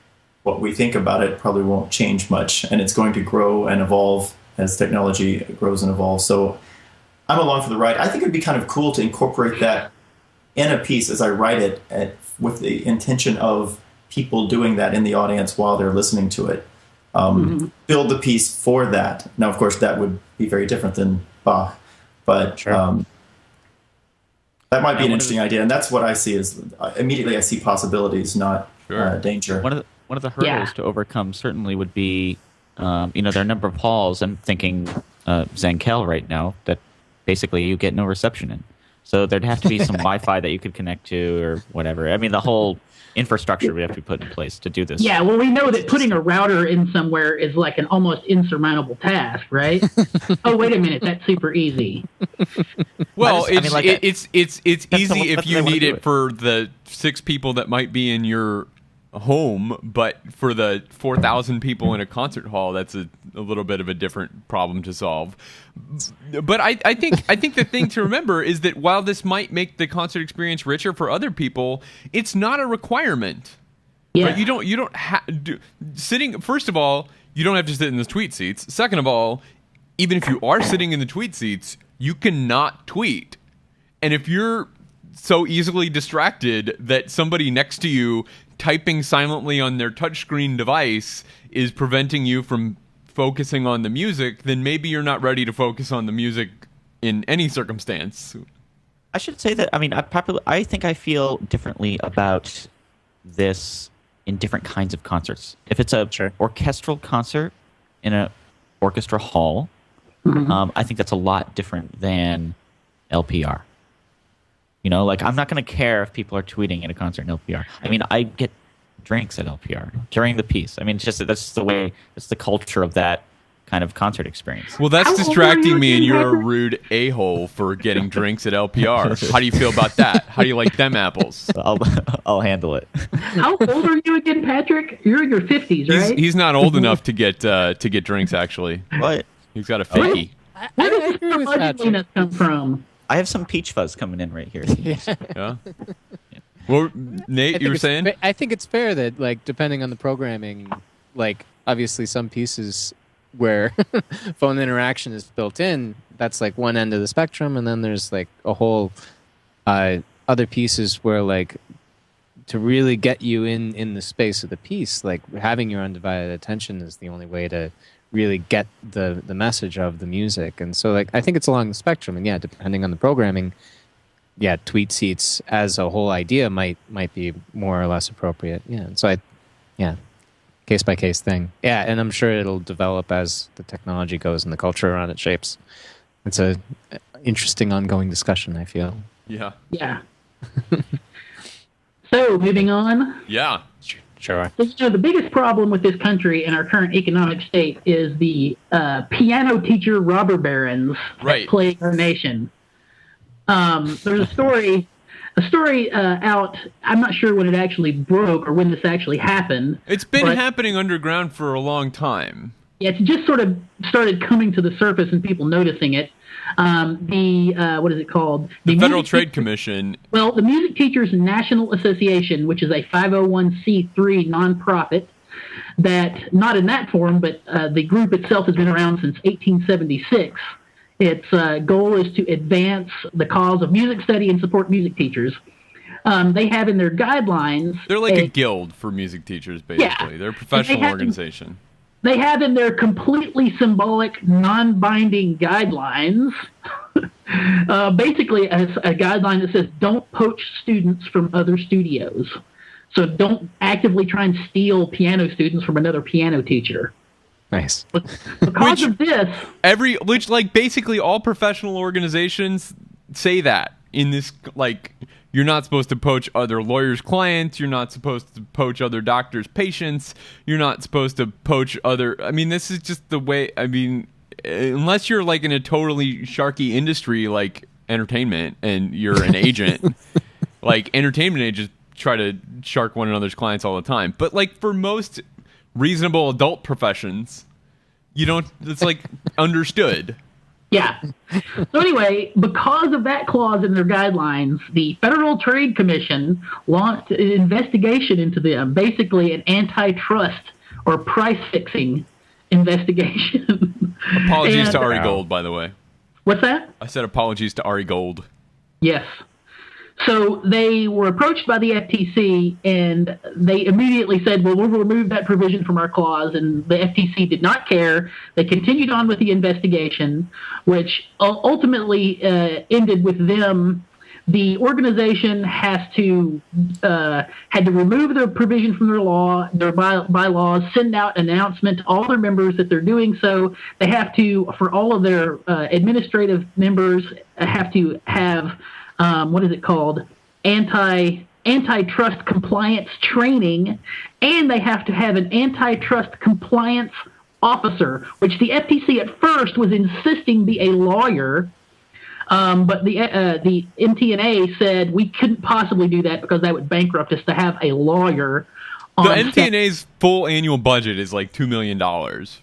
what we think about it probably won't change much, and it's going to grow and evolve as technology grows and evolves. So I'm along for the ride. I think it'd be kind of cool to incorporate that in a piece as I write it with the intention of people doing that in the audience while they're listening to it. Build the piece for that. Now, of course, that would be very different than Bach, but sure. That might be an interesting idea, and that's what I see as immediately I see possibilities, not danger. One of the hurdles to overcome certainly would be, there are a number of halls. I'm thinking Zankel right now that basically you get no reception in. So there'd have to be some Wi-Fi that you could connect to or whatever. I mean, the whole infrastructure we have to put in place to do this. Yeah, well, we know that putting a router in somewhere is like an almost insurmountable task, right? Oh, wait a minute, that's super easy. Well, It's easy if you need it for the 6 people that might be in your home, but for the 4,000 people in a concert hall, that's a little bit of a different problem to solve. But I think the thing to remember is that while this might make the concert experience richer for other people, it's not a requirement. Yeah. Right? You don't have sitting. First of all, you don't have to sit in the tweet seats. Second of all, even if you are sitting in the tweet seats, you cannot tweet. And if you're so easily distracted that somebody next to you typing silently on their touchscreen device is preventing you from focusing on the music, then maybe you're not ready to focus on the music in any circumstance. I should say that, I think I feel differently about this in different kinds of concerts. If it's a orchestral concert in an orchestra hall, I think that's a lot different than LPR. You know, like, I'm not going to care if people are tweeting at a concert in LPR. I mean, I get drinks at LPR during the piece. I mean, it's just that's the way, it's the culture of that kind of concert experience. Well, that's distracting me, and you're a rude a-hole for getting drinks at LPR. How do you feel about that? How do you like them apples? I'll handle it. How old are you again, Patrick? You're in your 50s, right? He's not old enough to get drinks, actually. What? He's got a fakie. Where does this budgetliness come from? I have some peach fuzz coming in right here. Yeah. Well, Nate, you were saying? I think it's fair that, like, depending on the programming, like, obviously some pieces where phone interaction is built in, that's like one end of the spectrum, and then there's like a whole other pieces where, like, to really get you in the space of the piece, like, having your undivided attention is the only way to really get the message of the music. And so, like, I think it's along the spectrum, and yeah, depending on the programming, yeah, tweet seats as a whole idea might be more or less appropriate. Yeah, and so case by case thing. Yeah, and I'm sure it'll develop as the technology goes and the culture around it shapes. It's a interesting ongoing discussion, I feel. Yeah. Yeah. So, moving on. Yeah. Sure. So, the biggest problem with this country and our current economic state is the piano teacher robber barons that plague our nation. There's a story out. I'm not sure when it actually broke or when this actually happened. It's been happening underground for a long time. Yeah, it's just sort of started coming to the surface and people noticing it. What is it called? The Federal Trade Commission. Well, the Music Teachers National Association, which is a 501c3 nonprofit, that, not in that form, but the group itself has been around since 1876. Its goal is to advance the cause of music study and support music teachers. They have in their guidelines... They're like a guild for music teachers, basically. Yeah. They're a professional organization. They have in their completely symbolic, non-binding guidelines, basically a guideline that says don't poach students from other studios. So don't actively try and steal piano students from another piano teacher. Nice. Because of this... Which basically all professional organizations say that in this, like... You're not supposed to poach other lawyers' clients. You're not supposed to poach other doctors' patients. You're not supposed to poach other... I mean, this is just the way... I mean, unless you're, like, in a totally sharky industry like entertainment and you're an agent, like, entertainment agents try to shark one another's clients all the time. But, like, for most reasonable adult professions, you don't... It's, like, understood. Yeah. So anyway, because of that clause in their guidelines, the Federal Trade Commission launched an investigation into them, basically an antitrust or price-fixing investigation. Apologies to Ari Gold, by the way. What's that? I said apologies to Ari Gold. Yes. So they were approached by the FTC, and they immediately said, well, we'll remove that provision from our clause, and the FTC did not care. They continued on with the investigation, which ultimately ended with them. The organization had to remove the provision from their bylaws, send out an announcement to all their members that they're doing so. They have to, for all of their administrative members, have to have... what is it called? antitrust compliance training, and they have to have an antitrust compliance officer, which the FTC at first was insisting be a lawyer. But the MTNA said we couldn't possibly do that because that would bankrupt us to have a lawyer. The MTNA's full annual budget is like $2 million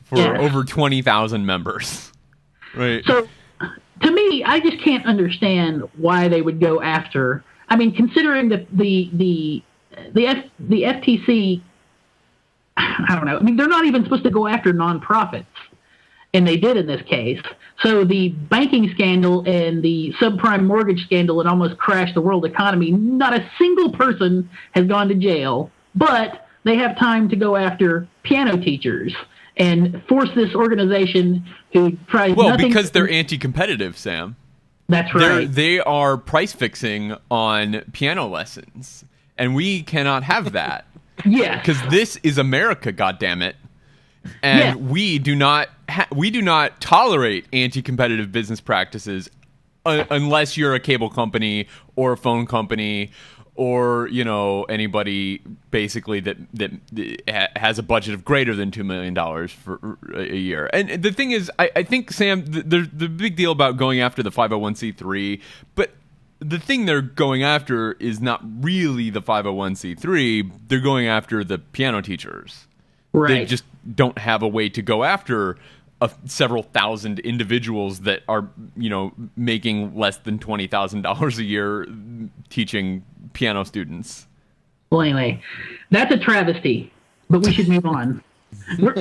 for over 20,000 members. Right. So, to me, I just can't understand why they would go after. I mean, considering the FTC, I don't know. I mean, they're not even supposed to go after nonprofits, and they did in this case. So the banking scandal and the subprime mortgage scandal that almost crashed the world economy, not a single person has gone to jail, but they have time to go after piano teachers and force this organization who tries nothing. Because they're anti-competitive, Sam. That's right. They are price fixing on piano lessons, and we cannot have that. Yes. Because this is America, goddammit. And we do not tolerate anti-competitive business practices unless you're a cable company or a phone company or anybody basically that has a budget of greater than $2 million for a year. And the thing is, I think, Sam, the big deal about going after the 501c3, but the thing they're going after is not really the 501c3. They're going after the piano teachers. Right. They just don't have a way to go after several thousand individuals that are, making less than $20,000 a year teaching piano students. Well, anyway, that's a travesty, but we should move on. We're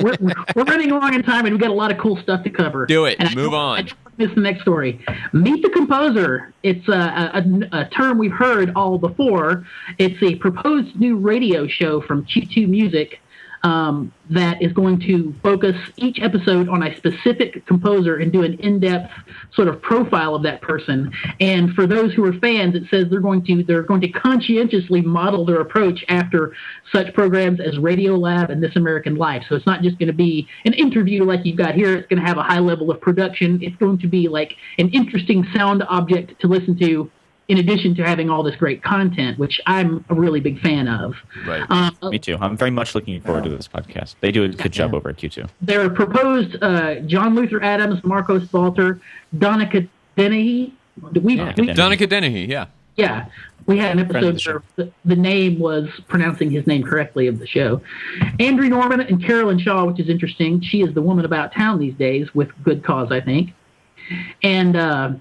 running along in time, and we've got a lot of cool stuff to cover. Do it. And Move on. I don't miss the next story. Meet the Composer. It's a term we've heard all before. It's a proposed new radio show from Q2 Music that is going to focus each episode on a specific composer and do an in-depth sort of profile of that person. And for those who are fans, it says they're going to conscientiously model their approach after such programs as Radiolab and This American Life. So it's not just going to be an interview like you've got here. It's going to have a high level of production. It's going to be like an interesting sound object to listen to, in addition to having all this great content, which I'm a really big fan of. Right. Me too. I'm very much looking forward to this podcast. They do a good job over at Q2. There are proposed John Luther Adams, Marcos Balter, Donica Dennehy. Donica Dennehy, yeah. Yeah. We had an episode where the name was pronouncing his name correctly of the show. Andrew Norman and Carolyn Shaw, which is interesting. She is the woman about town these days, with good cause, I think. And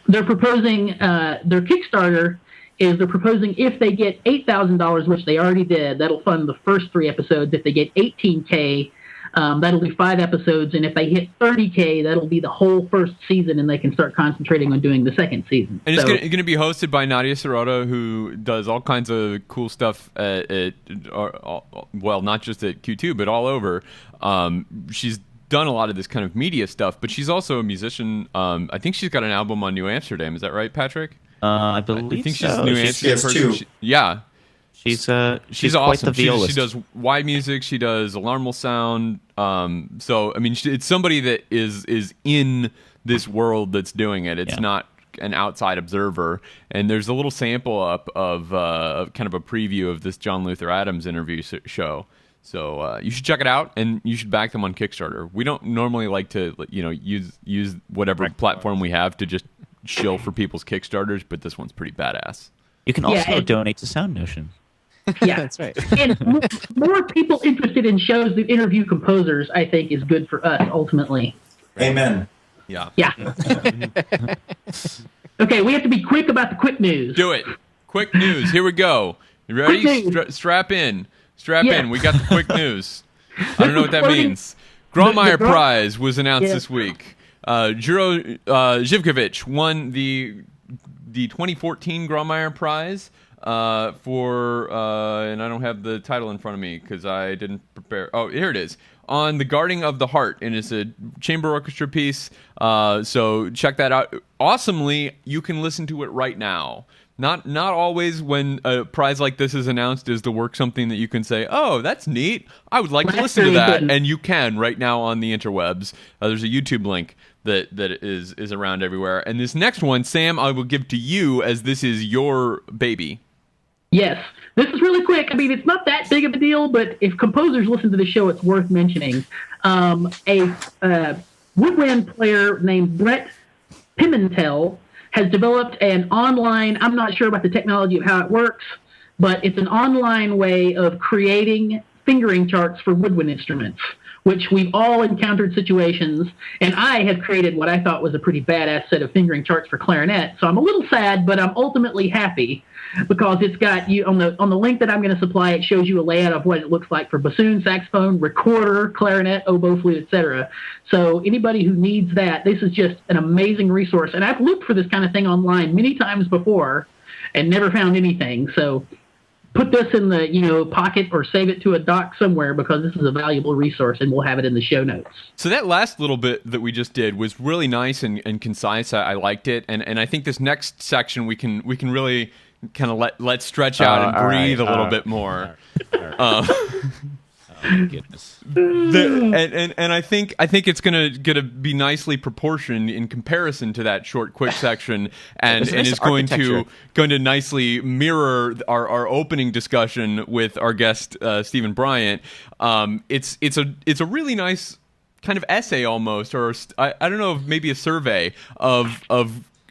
they're proposing their Kickstarter is they're proposing if they get $8,000, which they already did, that'll fund the first 3 episodes. If they get $18K, that'll do 5 episodes. And if they hit $30K, that'll be the whole first season, and they can start concentrating on doing the second season. And it's going to be hosted by Nadia Sirota, who does all kinds of cool stuff not just at Q2, but all over. She's done a lot of this kind of media stuff, but she's also a musician. I think she's got an album on New Amsterdam. Is that right, Patrick? I believe I think so. she's a New Amsterdam person. She's She's awesome. quite the violist. She does wide music. She does alarmal sound. So I mean, it's somebody that is in this world that's doing it. It's not an outside observer. And there's a little sample up of kind of a preview of this John Luther Adams interview show. So you should check it out, and you should back them on Kickstarter. We don't normally like to, use whatever platform we have to just shill for people's Kickstarters, but this one's pretty badass. You can also donate to SoundNotion. Yeah, That's right. And more people interested in shows that interview composers, I think, is good for us ultimately. Amen. Yeah. Yeah. Okay, we have to be quick about the quick news. Do it. Quick news. Here we go. You ready? Strap in. Strap in. We got the quick news. I don't know what that means. Grawemeyer Prize was announced this week. Juro Živković won the 2014 Grawemeyer Prize for, and I don't have the title in front of me because I didn't prepare. Oh, here it is. On The Guarding of the Heart, and it's a chamber orchestra piece. So check that out. Awesomely, you can listen to it right now. Not always when a prize like this is announced is the work something that you can say, oh, that's neat. I would like to listen to that. And you can right now on the interwebs. There's a YouTube link that is around everywhere. And this next one, Sam, I will give to you as this is your baby. Yes. This is really quick. I mean, it's not that big of a deal, but if composers listen to the show, it's worth mentioning. A woodwind player named Brett Pimentel has developed an online, I'm not sure about the technology of how it works, but it's an online way of creating fingering charts for woodwind instruments, which we've all encountered situations, and I have created what I thought was a pretty badass set of fingering charts for clarinet. So I'm a little sad, but I'm ultimately happy because it's got you on the link that I'm going to supply. It shows you a layout of what it looks like for bassoon, saxophone, recorder, clarinet, oboe, flute, etc. So anybody who needs that, this is just an amazing resource. And I've looked for this kind of thing online many times before and never found anything. So put this in the pocket or save it to a dock somewhere because this is a valuable resource, and we'll have it in the show notes. So that last little bit that we just did was really nice and concise. I liked it, and I think this next section we can really kind of let stretch out and breathe a little bit more. Oh, goodness. And I think it's gonna be nicely proportioned in comparison to that short quick section, and is going to nicely mirror our opening discussion with our guest Steven Bryant. It's a really nice kind of essay almost, or I don't know, maybe a survey of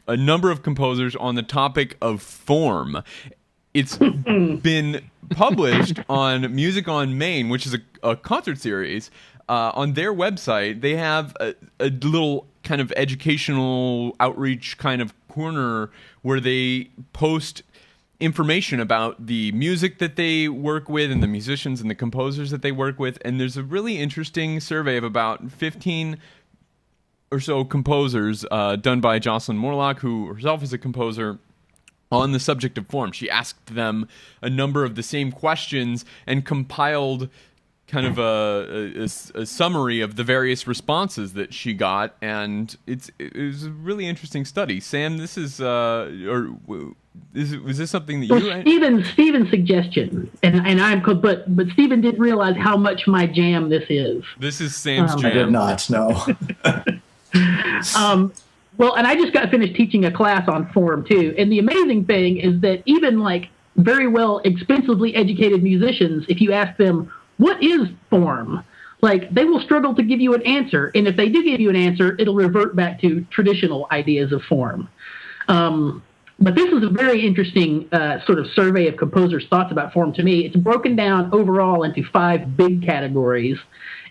a number of composers on the topic of form. It's been published on Music on Main, which is a concert series. On their website, they have a little kind of educational outreach kind of corner where they post information about the music that they work with and the musicians and the composers that they work with. And there's a really interesting survey of about 15 or so composers done by Jocelyn Morlock, who herself is a composer, on the subject of form. She asked them a number of the same questions and compiled kind of a summary of the various responses that she got, and it was a really interesting study. Sam, this is was this something that you? Steven's suggestion, but Steven didn't realize how much my jam this is. This is Sam's jam. I did not know. Well, and I just got finished teaching a class on form, too. And the amazing thing is that even, like, very well, expensively educated musicians, if you ask them, what is form? Like, they will struggle to give you an answer. And if they do give you an answer, it'll revert back to traditional ideas of form. But this is a very interesting sort of survey of composers' thoughts about form to me. It's broken down overall into 5 big categories.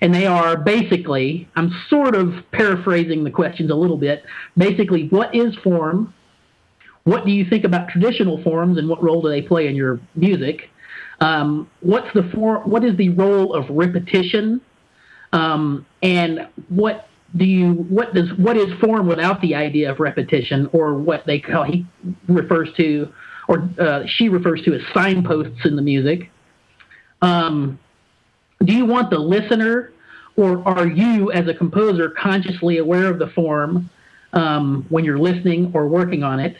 And they are basically, I'm sort of paraphrasing the questions a little bit, basically, what is form? What do you think about traditional forms and what role do they play in your music? What is the role of repetition? And what is form without the idea of repetition, or what he refers to, or she refers to as signposts in the music? Do you want the listener, or are you, as a composer, consciously aware of the form when you're listening or working on it?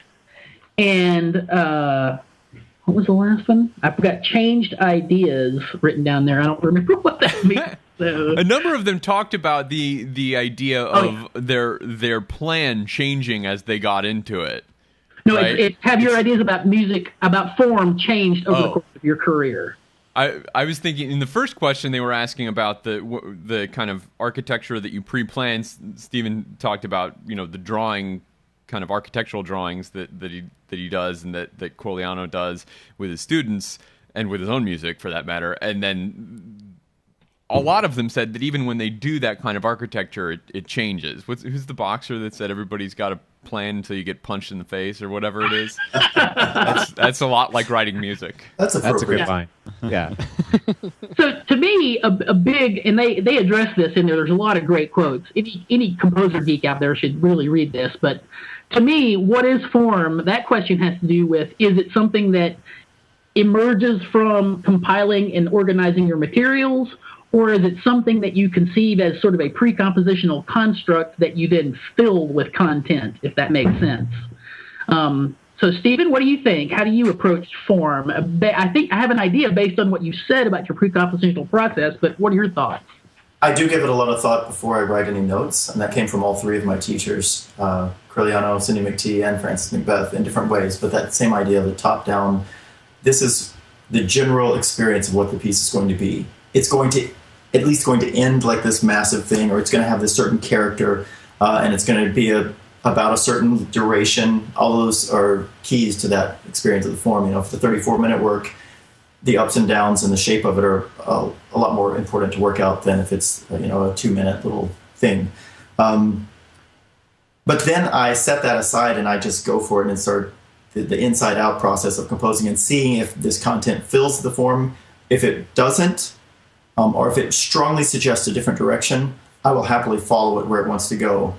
And what was the last one? I've got changed ideas written down there. I don't remember what that means. So. A number of them talked about the idea of their plan changing as they got into it. No, right? Have your ideas about music, about form, changed over the course of your career? I was thinking in the first question they were asking about the kind of architecture that you pre-plan. Steven talked about the drawing, kind of architectural drawings that he does and that Corigliano does with his students and with his own music for that matter. And then a lot of them said that even when they do that kind of architecture, it changes. Who's the boxer that said everybody's got a plan until you get punched in the face or whatever it is? That's a lot like writing music. That's a good line. Yeah. So to me, a big, and they address this in there. There's a lot of great quotes. Any composer geek out there should really read this. But to me, what is form? That question has to do with, is it something that emerges from compiling and organizing your materials, or is it something that you conceive as sort of a pre-compositional construct that you then fill with content, if that makes sense? So, Steven, what do you think? How do you approach form? I think I have an idea based on what you said about your pre-compositional process, but what are your thoughts? I do give it a lot of thought before I write any notes, and that came from all 3 of my teachers, Corigliano, Cindy McTee, and Francis Macbeth, in different ways. But that same idea of the top-down this is the general experience of what the piece is going to be. It's going to, at least going to end like this massive thing, or it's going to have this certain character, and it's going to be about a certain duration. All those are keys to that experience of the form. You know, for the 34-minute work, the ups and downs and the shape of it are a lot more important to work out than if it's, you know, a 2-minute little thing. But then I set that aside and I just go for it and start the inside-out process of composing and seeing if this content fills the form. If it doesn't, or if it strongly suggests a different direction, I will happily follow it where it wants to go,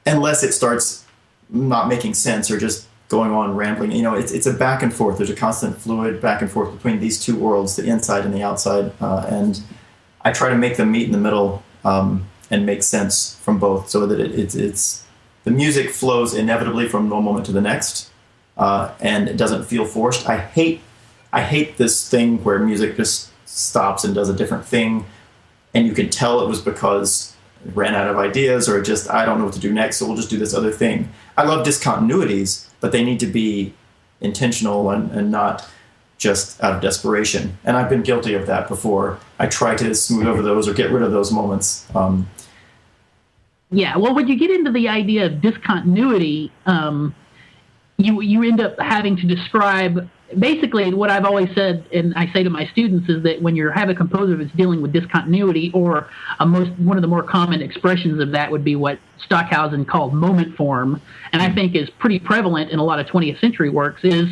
unless it starts not making sense or just going on rambling. You know, it's a back and forth. There's a constant fluid back and forth between these two worlds, the inside and the outside, and I try to make them meet in the middle and make sense from both, so that it's the music flows inevitably from one moment to the next, and it doesn't feel forced. I hate this thing where music just stops and does a different thing, and you can tell it was because it ran out of ideas, or just, I don't know what to do next, so we'll just do this other thing. I love discontinuities, but they need to be intentional and not just out of desperation. And I've been guilty of that before. I try to smooth over those or get rid of those moments. Yeah, well, when you get into the idea of discontinuity, you end up having to describe, basically what I've always said, and I say to my students, is that when you have a composer that's dealing with discontinuity, or one of the more common expressions of that would be what Stockhausen called moment form, and I think is pretty prevalent in a lot of 20th century works, is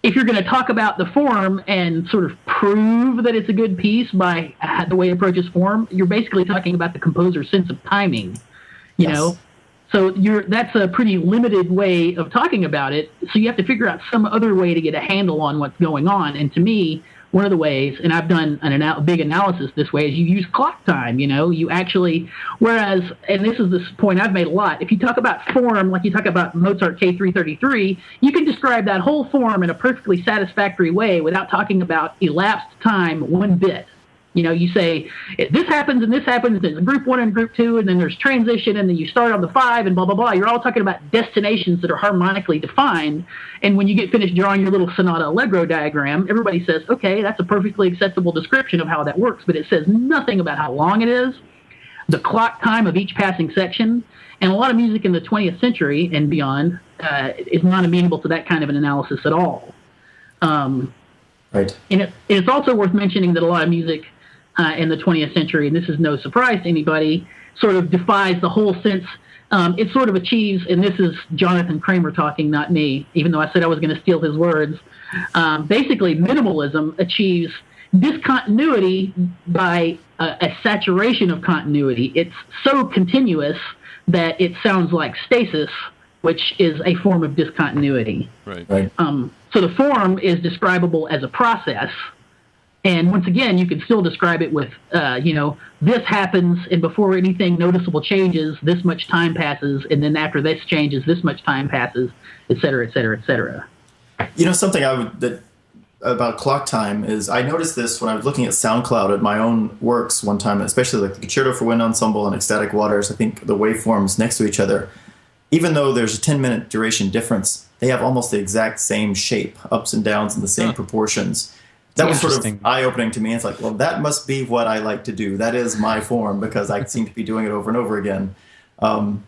if you're going to talk about the form and sort of prove that it's a good piece by the way it approaches form, you're basically talking about the composer's sense of timing, you know? So that's a pretty limited way of talking about it. So you have to figure out some other way to get a handle on what's going on. And to me, one of the ways, and I've done a big analysis this way, is you use clock time. You know, you actually, whereas, and this is this point I've made a lot, if you talk about form, like you talk about Mozart K333, you can describe that whole form in a perfectly satisfactory way without talking about elapsed time one bit. You know, you say, this happens and this happens, there's group 1 and group 2, and then there's transition, and then you start on the 5, and blah, blah, blah. You're all talking about destinations that are harmonically defined, and when you get finished drawing your little sonata allegro diagram, everybody says, okay, that's a perfectly acceptable description of how that works, but it says nothing about how long it is, the clock time of each passing section, and a lot of music in the 20th century and beyond is not amenable to that kind of an analysis at all. Right. And it's also worth mentioning that a lot of music in the 20th century, and this is no surprise to anybody, sort of defies the whole sense. It sort of achieves, and this is Jonathan Kramer talking, not me, even though I said I was going to steal his words. Basically, minimalism achieves discontinuity by a saturation of continuity. It's so continuous that it sounds like stasis, which is a form of discontinuity. Right. So the form is describable as a process. And once again, you can still describe it with, this happens, and before anything noticeable changes, this much time passes, and then after this changes, this much time passes, et cetera, et cetera, et cetera. You know, something about clock time is, I noticed this when I was looking at SoundCloud at my own works one time, especially like the Concerto for Wind Ensemble and Ecstatic Waters. I think the waveforms next to each other, even though there's a 10-minute duration difference, they have almost the exact same shape, ups and downs in the same proportions. That was sort of eye-opening to me. It's like, well, that must be what I like to do. That is my form, because I seem to be doing it over and over again. It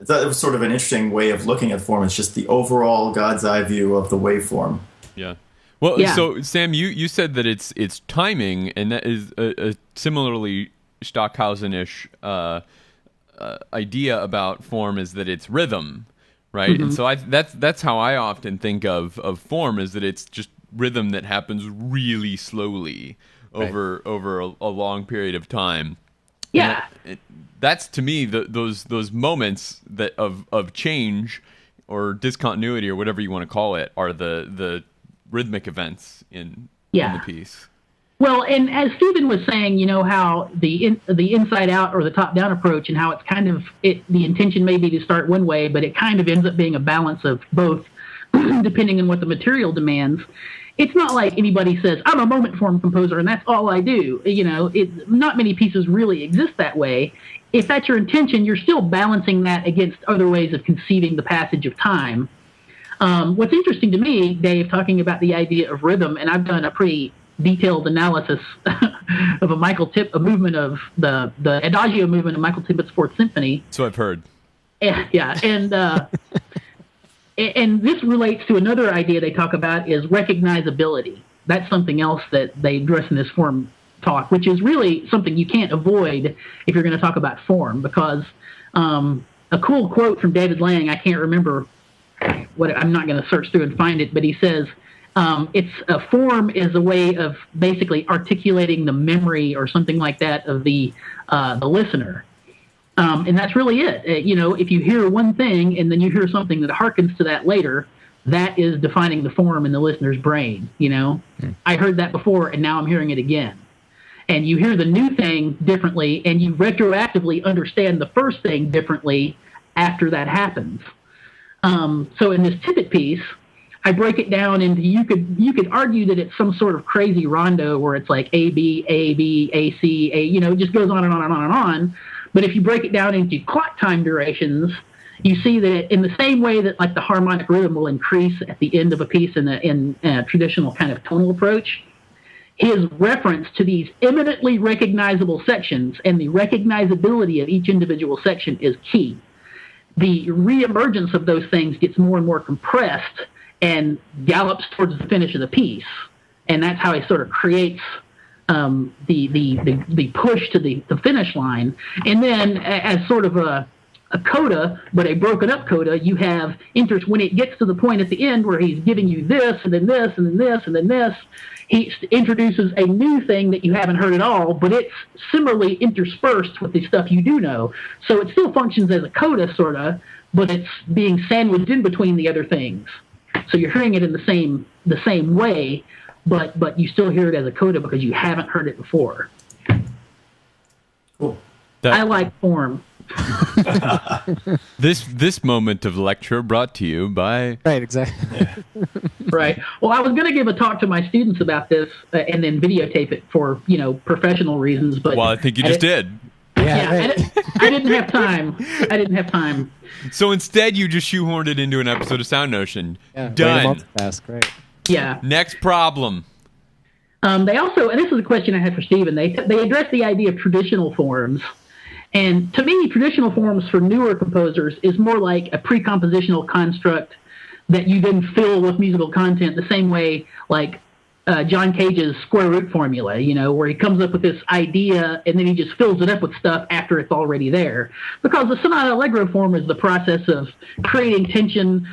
was sort of an interesting way of looking at form. It's just the overall God's eye view of the waveform. Yeah. Well, so Sam, you said that it's timing, and that is a similarly Stockhausen-ish idea about form, is that it's rhythm, right? Mm-hmm. And so that's how I often think of form, is that it's just rhythm that happens really slowly over a long period of time. Yeah, that's to me those moments that of change or discontinuity or whatever you want to call it are the rhythmic events in the piece. Well, and as Steven was saying, you know, how the inside out or the top down approach, and how it's kind of the intention may be to start one way, but it kind of ends up being a balance of both, depending on what the material demands. It's not like anybody says, I'm a moment form composer and that's all I do. You know, not many pieces really exist that way. If that's your intention, you're still balancing that against other ways of conceiving the passage of time. What's interesting to me, Dave, talking about the idea of rhythm, and I've done a pretty detailed analysis of a movement of the Adagio movement of Michael Tippett's Fourth Symphony. So I've heard. Yeah, and this relates to another idea they talk about is recognizability. That's something else that they address in this form talk, which is really something you can't avoid if you're going to talk about form, because a cool quote from David Lang, I can't remember I'm not going to search through and find it, but he says, it's a form is a way of basically articulating the memory or something like that of the listener. And that's really it. If you hear one thing and then you hear something that harkens to that later, that is defining the form in the listener's brain. I heard that before and now I'm hearing it again. And you hear the new thing differently and you retroactively understand the first thing differently after that happens. So in this Tippett piece, I break it down into, you could argue that it's some sort of crazy rondo where it's like A, B, A, B, A, C, A, it just goes on and on and on and on. But if you break it down into clock time durations, you see that in the same way that like the harmonic rhythm will increase at the end of a piece in a traditional kind of tonal approach, his reference to these eminently recognizable sections and the recognizability of each individual section is key. The reemergence of those things gets more and more compressed and gallops towards the finish of the piece, and that's how he sort of creates the push to the finish line. And then as sort of a coda, but a broken up coda, you have when it gets to the point at the end where he's giving you this and then this and then this and then this, he introduces a new thing that you haven't heard at all, but it's similarly interspersed with the stuff you do know. So it still functions as a coda, sort of, but it's being sandwiched in between the other things. So you're hearing it in the same way, but you still hear it as a coda because you haven't heard it before. Cool. I like form. This moment of lecture brought to you by... Right, exactly. Yeah. Right. Well, I was going to give a talk to my students about this and then videotape it for, professional reasons. But Well, I think you just did. Yeah, right. I didn't have time. So instead, you just shoehorned it into an episode of SoundNotion. Yeah, Done. way to multitask, right. Yeah. Next problem. They also, and this is a question I had for Steven, they address the idea of traditional forms. And to me, traditional forms for newer composers is more like a pre-compositional construct that you then fill with musical content the same way like John Cage's square root formula, where he comes up with this idea and then he just fills it up with stuff after it's already there. Because the sonata allegro form is the process of creating tension,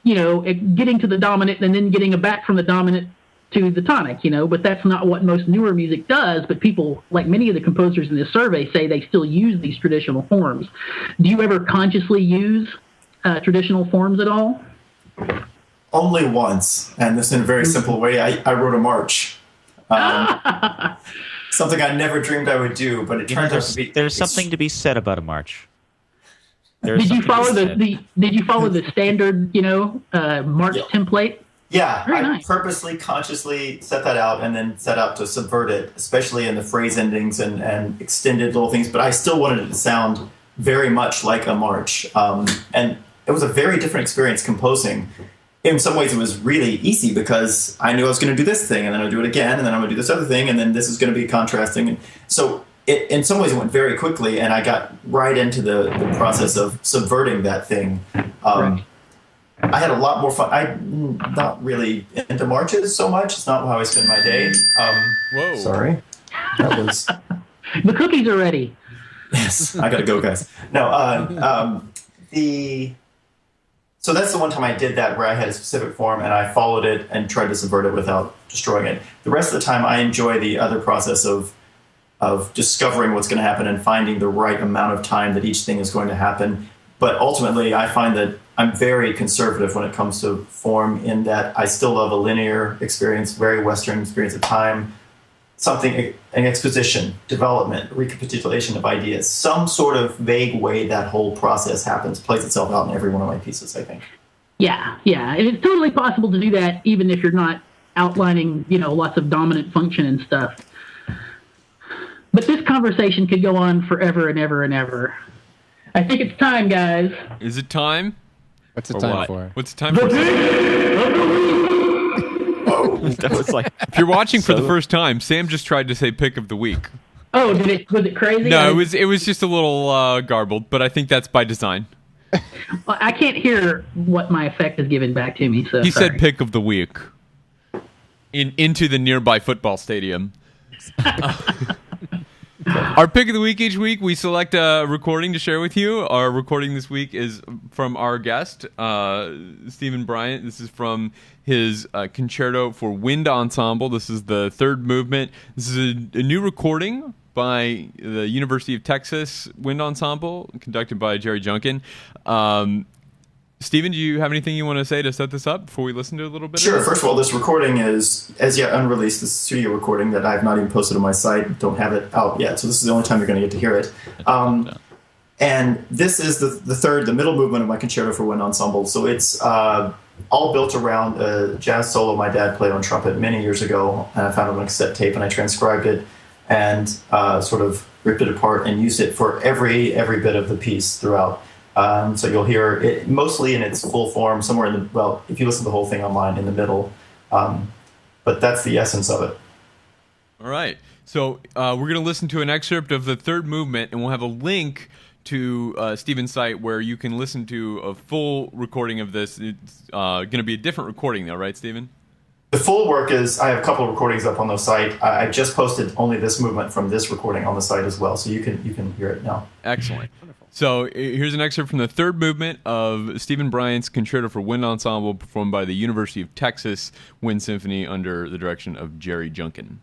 getting to the dominant and then getting it back from the dominant to the tonic, but that's not what most newer music does. But people, like many of the composers in this survey, say they still use these traditional forms. Do you ever consciously use traditional forms at all? Only once, and this in a very simple way. I wrote a march. Something I never dreamed I would do, but it turned out to be... There's something to be said about a march. Did you follow the standard, march template? Yeah, Very I nice. purposely, consciously set that out and then set out to subvert it, especially in the phrase endings and extended little things. But I still wanted it to sound very much like a march. And it was a very different experience composing. In some ways, it was really easy because I knew I was going to do this thing, and then I'd do it again, and then I'm going to do this other thing, and then this is going to be contrasting. And so in some ways, it went very quickly, and I got right into the process of subverting that thing. Right. I had a lot more fun. I'm not really into marches so much. It's not how I spend my day. Whoa. Sorry. That was... The cookies are ready. Yes, I gotta go, guys. No, so that's the one time I did that where I had a specific form and I followed it and tried to subvert it without destroying it. The rest of the time, I enjoy the other process of discovering what's going to happen and finding the right amount of time that each thing is going to happen. But ultimately, I find that I'm very conservative when it comes to form, in that I still love a linear experience, very Western experience of time, an exposition, development, recapitulation of ideas, some sort of vague way that whole process happens, plays itself out in every one of my pieces, I think. Yeah. And it's totally possible to do that even if you're not outlining, lots of dominant function and stuff. But this conversation could go on forever and ever and ever. I think it's time, guys. Is it time? What's it Or time what? for? What's the time for? That was like If you're watching for the first time, Sam just tried to say pick of the week. Oh, was it crazy? No, it was just a little garbled, but I think that's by design. Well, I can't hear what my effect is giving back to me. So He sorry. said pick of the week. Into the nearby football stadium. Our pick of the week each week, we select a recording to share with you. Our recording this week is from our guest, Steven Bryant. This is from his Concerto for Wind Ensemble. This is the third movement. This is a new recording by the University of Texas Wind Ensemble, conducted by Jerry Junkin. Steven, do you have anything you want to say to set this up before we listen to a little bit Sure. of it? First of all, this recording is as yet unreleased. This studio recording that I've not even posted on my site. Don't have it out yet, so this is the only time you're going to get to hear it. And this is the middle movement of my Concerto for Wind Ensemble. So it's all built around a jazz solo my dad played on trumpet many years ago, and I found it on a cassette tape, and I transcribed it and sort of ripped it apart and used it for every bit of the piece throughout. So you'll hear it mostly in its full form somewhere in the, well, if you listen to the whole thing online, in the middle. But that's the essence of it. All right. So we're going to listen to an excerpt of the third movement, and we'll have a link to Steven's site where you can listen to a full recording of this. It's going to be a different recording, though, right, Steven? The full work is, I have a couple of recordings up on the site. I just posted only this movement from this recording on the site as well, so you can hear it now. Excellent. So here's an excerpt from the third movement of Steven Bryant's Concerto for Wind Ensemble, performed by the University of Texas Wind Symphony under the direction of Jerry Junkin.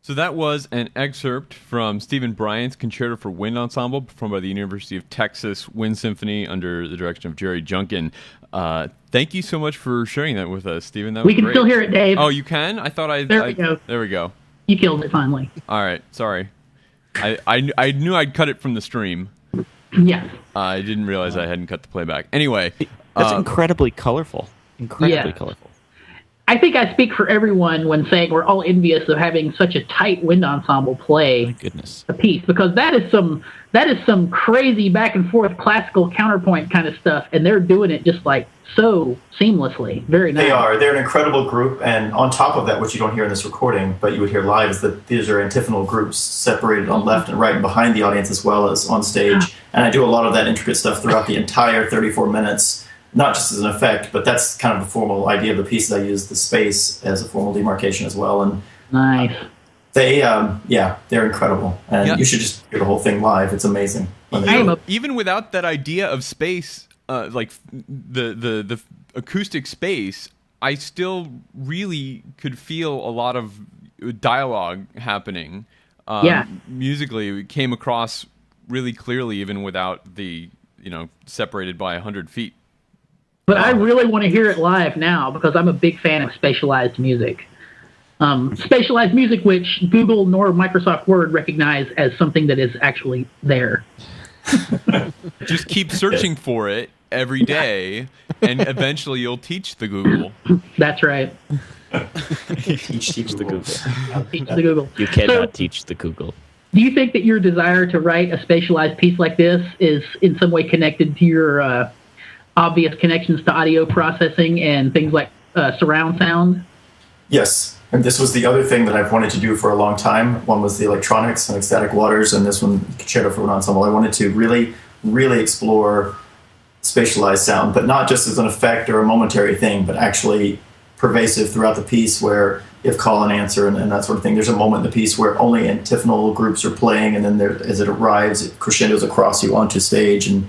So that was an excerpt from Steven Bryant's Concerto for Wind Ensemble, performed by the University of Texas Wind Symphony under the direction of Jerry Junkin. Thank you so much for sharing that with us, Steven. That was We can great. still hear it, Dave. Oh, you can? I thought There we go. There we go. You killed it finally. All right. Sorry. I knew I'd cut it from the stream. Yes. I didn't realize I hadn't cut the playback. Anyway. That's incredibly colorful. Incredibly Yeah. colorful. I think I speak for everyone when saying we're all envious of having such a tight wind ensemble play My goodness. a piece, because that is some crazy back and forth classical counterpoint kind of stuff, and they're doing it just like so seamlessly. Very nice. They are. They're an incredible group, and on top of that, what you don't hear in this recording, but you would hear live, is that these are antiphonal groups separated on left and right and behind the audience as well as on stage. And I do a lot of that intricate stuff throughout the entire 34 minutes, not just as an effect, but that's kind of the formal idea of the pieces. I use the space as a formal demarcation as well. And Nice. they're incredible. And you should just hear the whole thing live. It's amazing. Even without that idea of space, like the acoustic space, I still really could feel a lot of dialogue happening. Musically, it came across really clearly, even without the separated by 100 feet. But I really want to hear it live now because I'm a big fan of spatialized music. Spatialized music, which Google nor Microsoft Word recognize as something that is actually there. Just keep searching for it every day, and eventually you'll teach the Google. That's right. teach the Google. Teach the Google. You cannot teach the Google. Do you think that your desire to write a spatialized piece like this is in some way connected to your obvious connections to audio processing and things like surround sound? Yes. And this was the other thing that I've wanted to do for a long time. One was the electronics and ecstatic waters, and this one, Concerto for Wind Ensemble. I wanted to really, really explore spatialized sound, but not just as an effect or a momentary thing, but actually pervasive throughout the piece, where you have call and answer and that sort of thing. There's a moment in the piece where only antiphonal groups are playing, and then as it arrives, it crescendos across you onto stage. And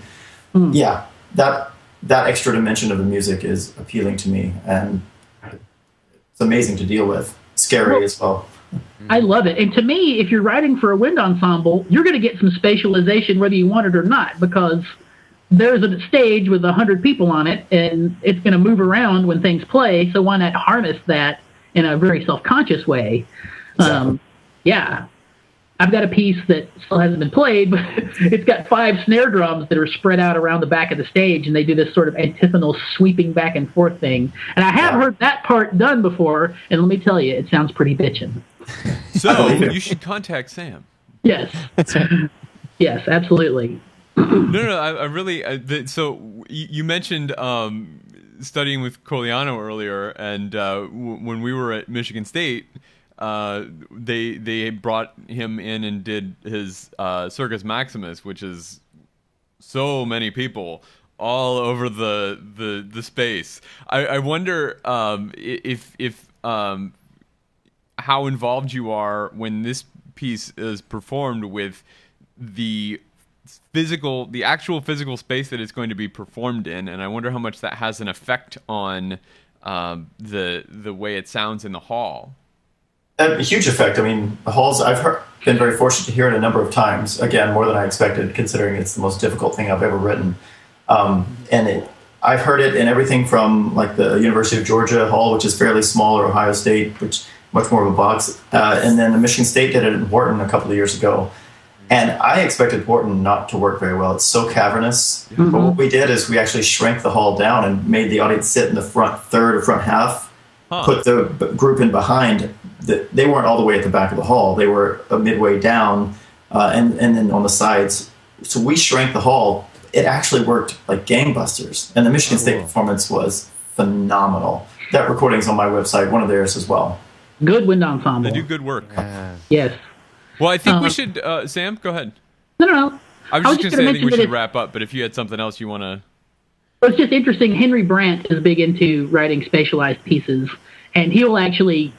that extra dimension of the music is appealing to me, and it's amazing to deal with. Scary as well. I love it. And to me, if you're writing for a wind ensemble, you're going to get some spatialization whether you want it or not, because there's a stage with 100 people on it, and it's going to move around when things play, so why not harness that in a very self-conscious way? Exactly. I've got a piece that still hasn't been played, but it's got 5 snare drums that are spread out around the back of the stage, and they do this sort of antiphonal sweeping back and forth thing. And I have heard that part done before, and let me tell you, it sounds pretty bitchin'. So you should contact Sam. Yes. Yes, absolutely. No, I really. So you mentioned studying with Coliano earlier, and when we were at Michigan State, they brought him in and did his Circus Maximus, which is so many people all over the space. I wonder if how involved you are when this piece is performed with the actual physical space that it's going to be performed in, and I wonder how much that has an effect on the way it sounds in the hall. A huge effect. I mean, the halls, been very fortunate to hear it a number of times. Again, more than I expected, considering it's the most difficult thing I've ever written. I've heard it in everything from like the University of Georgia hall, which is fairly small, or Ohio State, which is much more of a box. And then the Michigan State did it in Wharton a couple of years ago. And I expected Wharton not to work very well. It's so cavernous. Mm-hmm. But what we did is we actually shrank the hall down and made the audience sit in the front third or front half, put the group in behind. They weren't all the way at the back of the hall. They were midway down and then on the sides. So we shrank the hall. It actually worked like gangbusters. And the Michigan State performance was phenomenal. That recording's on my website, one of theirs as well. Good wind ensemble. They do good work. Yes. Well, I think we should... Sam, go ahead. No. I was just going to say I think we should wrap up, but if you had something else you want to... Well, it's just interesting. Henry Brandt is big into writing spatialized pieces, and he'll actually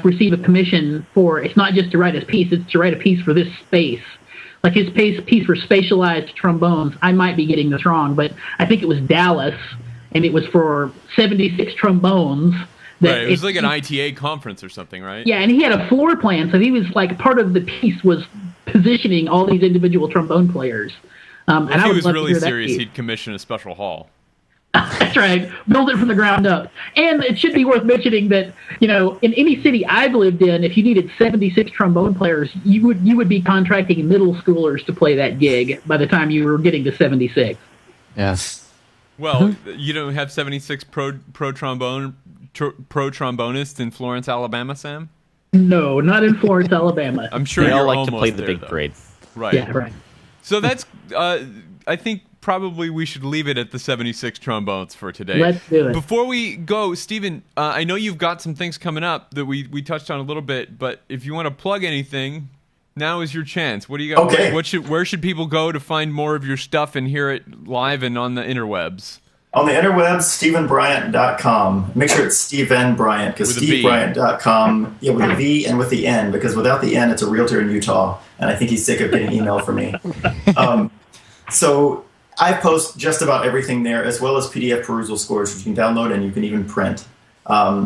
receive a commission for... It's not just to write his piece, it's to write a piece for this space. Like his piece for spatialized trombones, I might be getting this wrong, but I think it was Dallas, and it was for 76 trombones. Right, it was like an ITA conference or something, right? Yeah, and he had a floor plan, so he was like part of the piece was positioning all these individual trombone players. And if he was really serious, he'd commission a special hall. That's right, build it from the ground up. And it should be worth mentioning that in any city I've lived in, if you needed 76 trombone players, you would be contracting middle schoolers to play that gig by the time you were getting to 76. Yes. Well, you don't have 76 pro pro trombonist in Florence, Alabama, Sam? No, not in Florence, Alabama. I'm sure They all you're like to almost play the there, big though. parade. Right. Yeah, right. So that's, I think probably we should leave it at the 76 trombones for today. Let's do it. Before we go, Steven, I know you've got some things coming up that we touched on a little bit, but if you want to plug anything, now is your chance. What do you got? Okay. Where should people go to find more of your stuff and hear it live and on the interwebs? On the interwebs, StevenBryant.com. Make sure it's Steven Bryant, because With a V. SteveBryant.com, yeah, with a V and with the N, because without the N, it's a realtor in Utah, and I think he's sick of getting email from me. So I post just about everything there, as well as PDF perusal scores, which you can download and you can even print.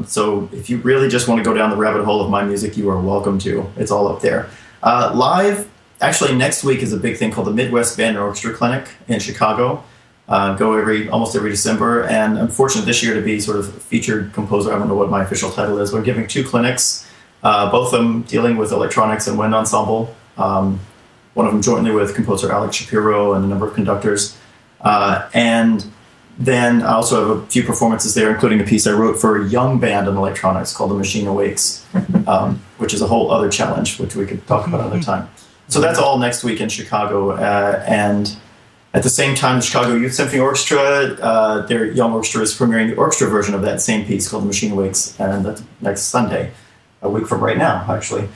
So if you really just want to go down the rabbit hole of my music, you are welcome to. It's all up there. Live, actually, next week is a big thing called the Midwest Band and Orchestra Clinic in Chicago. Go almost every December, and I'm fortunate this year to be sort of featured composer. I don't know what my official title is. We're giving 2 clinics, both of them dealing with electronics and wind ensemble. One of them jointly with composer Alex Shapiro and a number of conductors. And then I also have a few performances there, including a piece I wrote for a young band in electronics called The Machine Awakes, which is a whole other challenge, which we could talk about another time. So that's all next week in Chicago, and at the same time, the Chicago Youth Symphony Orchestra, their young orchestra is premiering the orchestra version of that same piece called The Machine Awakes, and that's next Sunday, a week from right now, actually.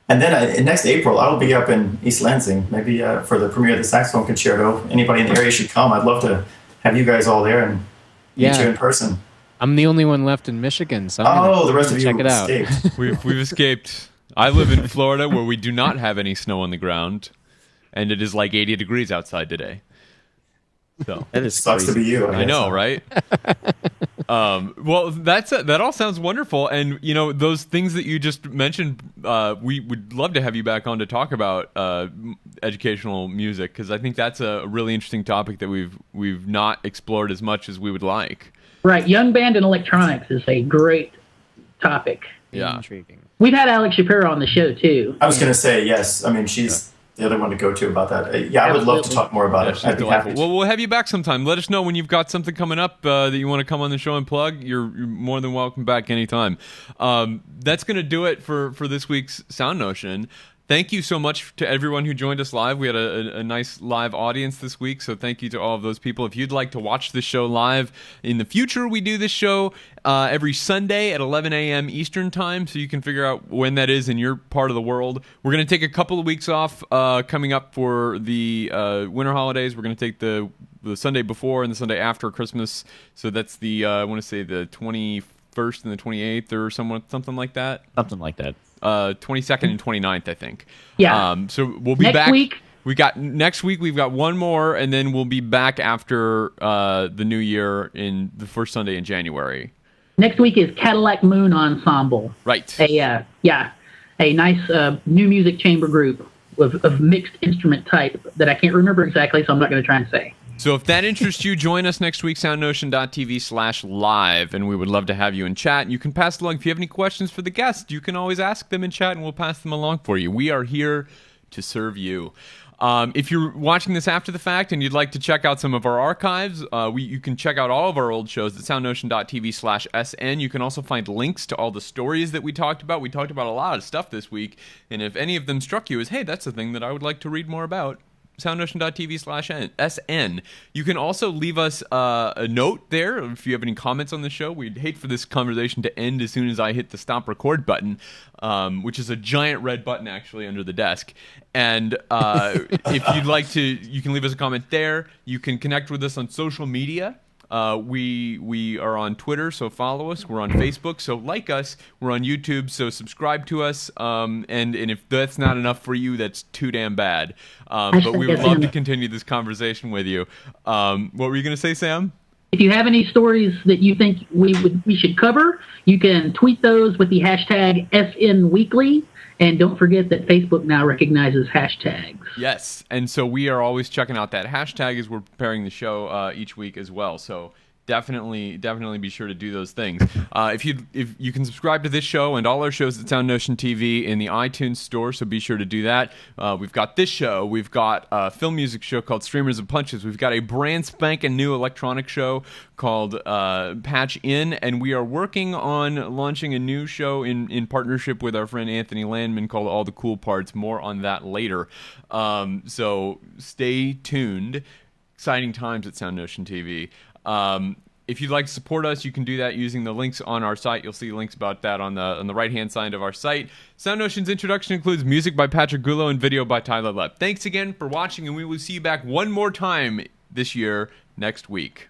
And then next April, I'll be up in East Lansing, maybe for the premiere of the saxophone concerto. Anybody in the area should come. I'd love to have you guys all there and meet you in person. I'm the only one left in Michigan, so I'm gonna The rest of you check it out. escaped. We've escaped. I live in Florida, where we do not have any snow on the ground, and it is like 80 degrees outside today. So That is Sucks crazy. to be you. I know, right? Well, that all sounds wonderful, and those things that you just mentioned, we would love to have you back on to talk about educational music, because I think that's a really interesting topic that we've not explored as much as we would like. Right. Young band and electronics is a great topic. Yeah. Intriguing. We've had Alex Shapiro on the show, too. I was going to say, yes. I mean, she's the other one to go to about that. I would love to talk more about it. She's I'd be happy delightful. to. Well, we'll have you back sometime. Let us know when you've got something coming up that you want to come on the show and plug. You're more than welcome back anytime. That's going to do it for this week's SoundNotion. Thank you so much to everyone who joined us live. We had a nice live audience this week, so thank you to all of those people. If you'd like to watch this show live in the future, we do this show every Sunday at 11 a.m. Eastern Time, so you can figure out when that is in your part of the world. We're going to take a couple of weeks off coming up for the winter holidays. We're going to take the Sunday before and the Sunday after Christmas, so that's the, I want to say the 21st and the 28th or something like that. Something like that. 22nd and 29th, I think. Yeah. So we'll be Next back. week. Next week we've got one more, and then we'll be back after the new year in the first Sunday in January. Next week is Cadillac Moon Ensemble. Right. A nice new music chamber group of mixed instrument type that I can't remember exactly, so I'm not going to try and say. So if that interests you, join us next week, soundnotion.tv/live, and we would love to have you in chat. And you can pass along, if you have any questions for the guests, you can always ask them in chat, and we'll pass them along for you. We are here to serve you. If you're watching this after the fact and you'd like to check out some of our archives, you can check out all of our old shows at soundnotion.tv/SN. You can also find links to all the stories that we talked about. We talked about a lot of stuff this week, and if any of them struck you as, hey, that's the thing that I would like to read more about, soundnotion.tv/SN. You can also leave us a note there if you have any comments on the show. We'd hate for this conversation to end as soon as I hit the stop record button, which is a giant red button actually under the desk. And if you'd like to, you can leave us a comment there. You can connect with us on social media. We are on Twitter, so follow us. We're on Facebook, so like us. We're on YouTube, so subscribe to us. And if that's not enough for you, that's too damn bad. But we would love to continue this conversation with you. What were you going to say, Sam? If you have any stories that you think we should cover, you can tweet those with the hashtag SNWeekly. And don't forget that Facebook now recognizes hashtags. Yes, and so we are always checking out that hashtag as we're preparing the show each week as well. So definitely be sure to do those things. If you can subscribe to this show and all our shows at SoundNotion TV in the iTunes store, so be sure to do that. We've got this show. We've got a film music show called Streamers and Punches. We've got a brand spanking new electronic show called Patch In, and we are working on launching a new show in partnership with our friend Anthony Landman called All the Cool Parts. More on that later. So stay tuned. Exciting times at SoundNotion TV. If you'd like to support us, you can do that using the links on our site. You'll see links about that on the right-hand side of our site. SoundNotion's introduction includes music by Patrick Gullo and video by Tyler Lepp. Thanks again for watching, and we will see you back one more time this year next week.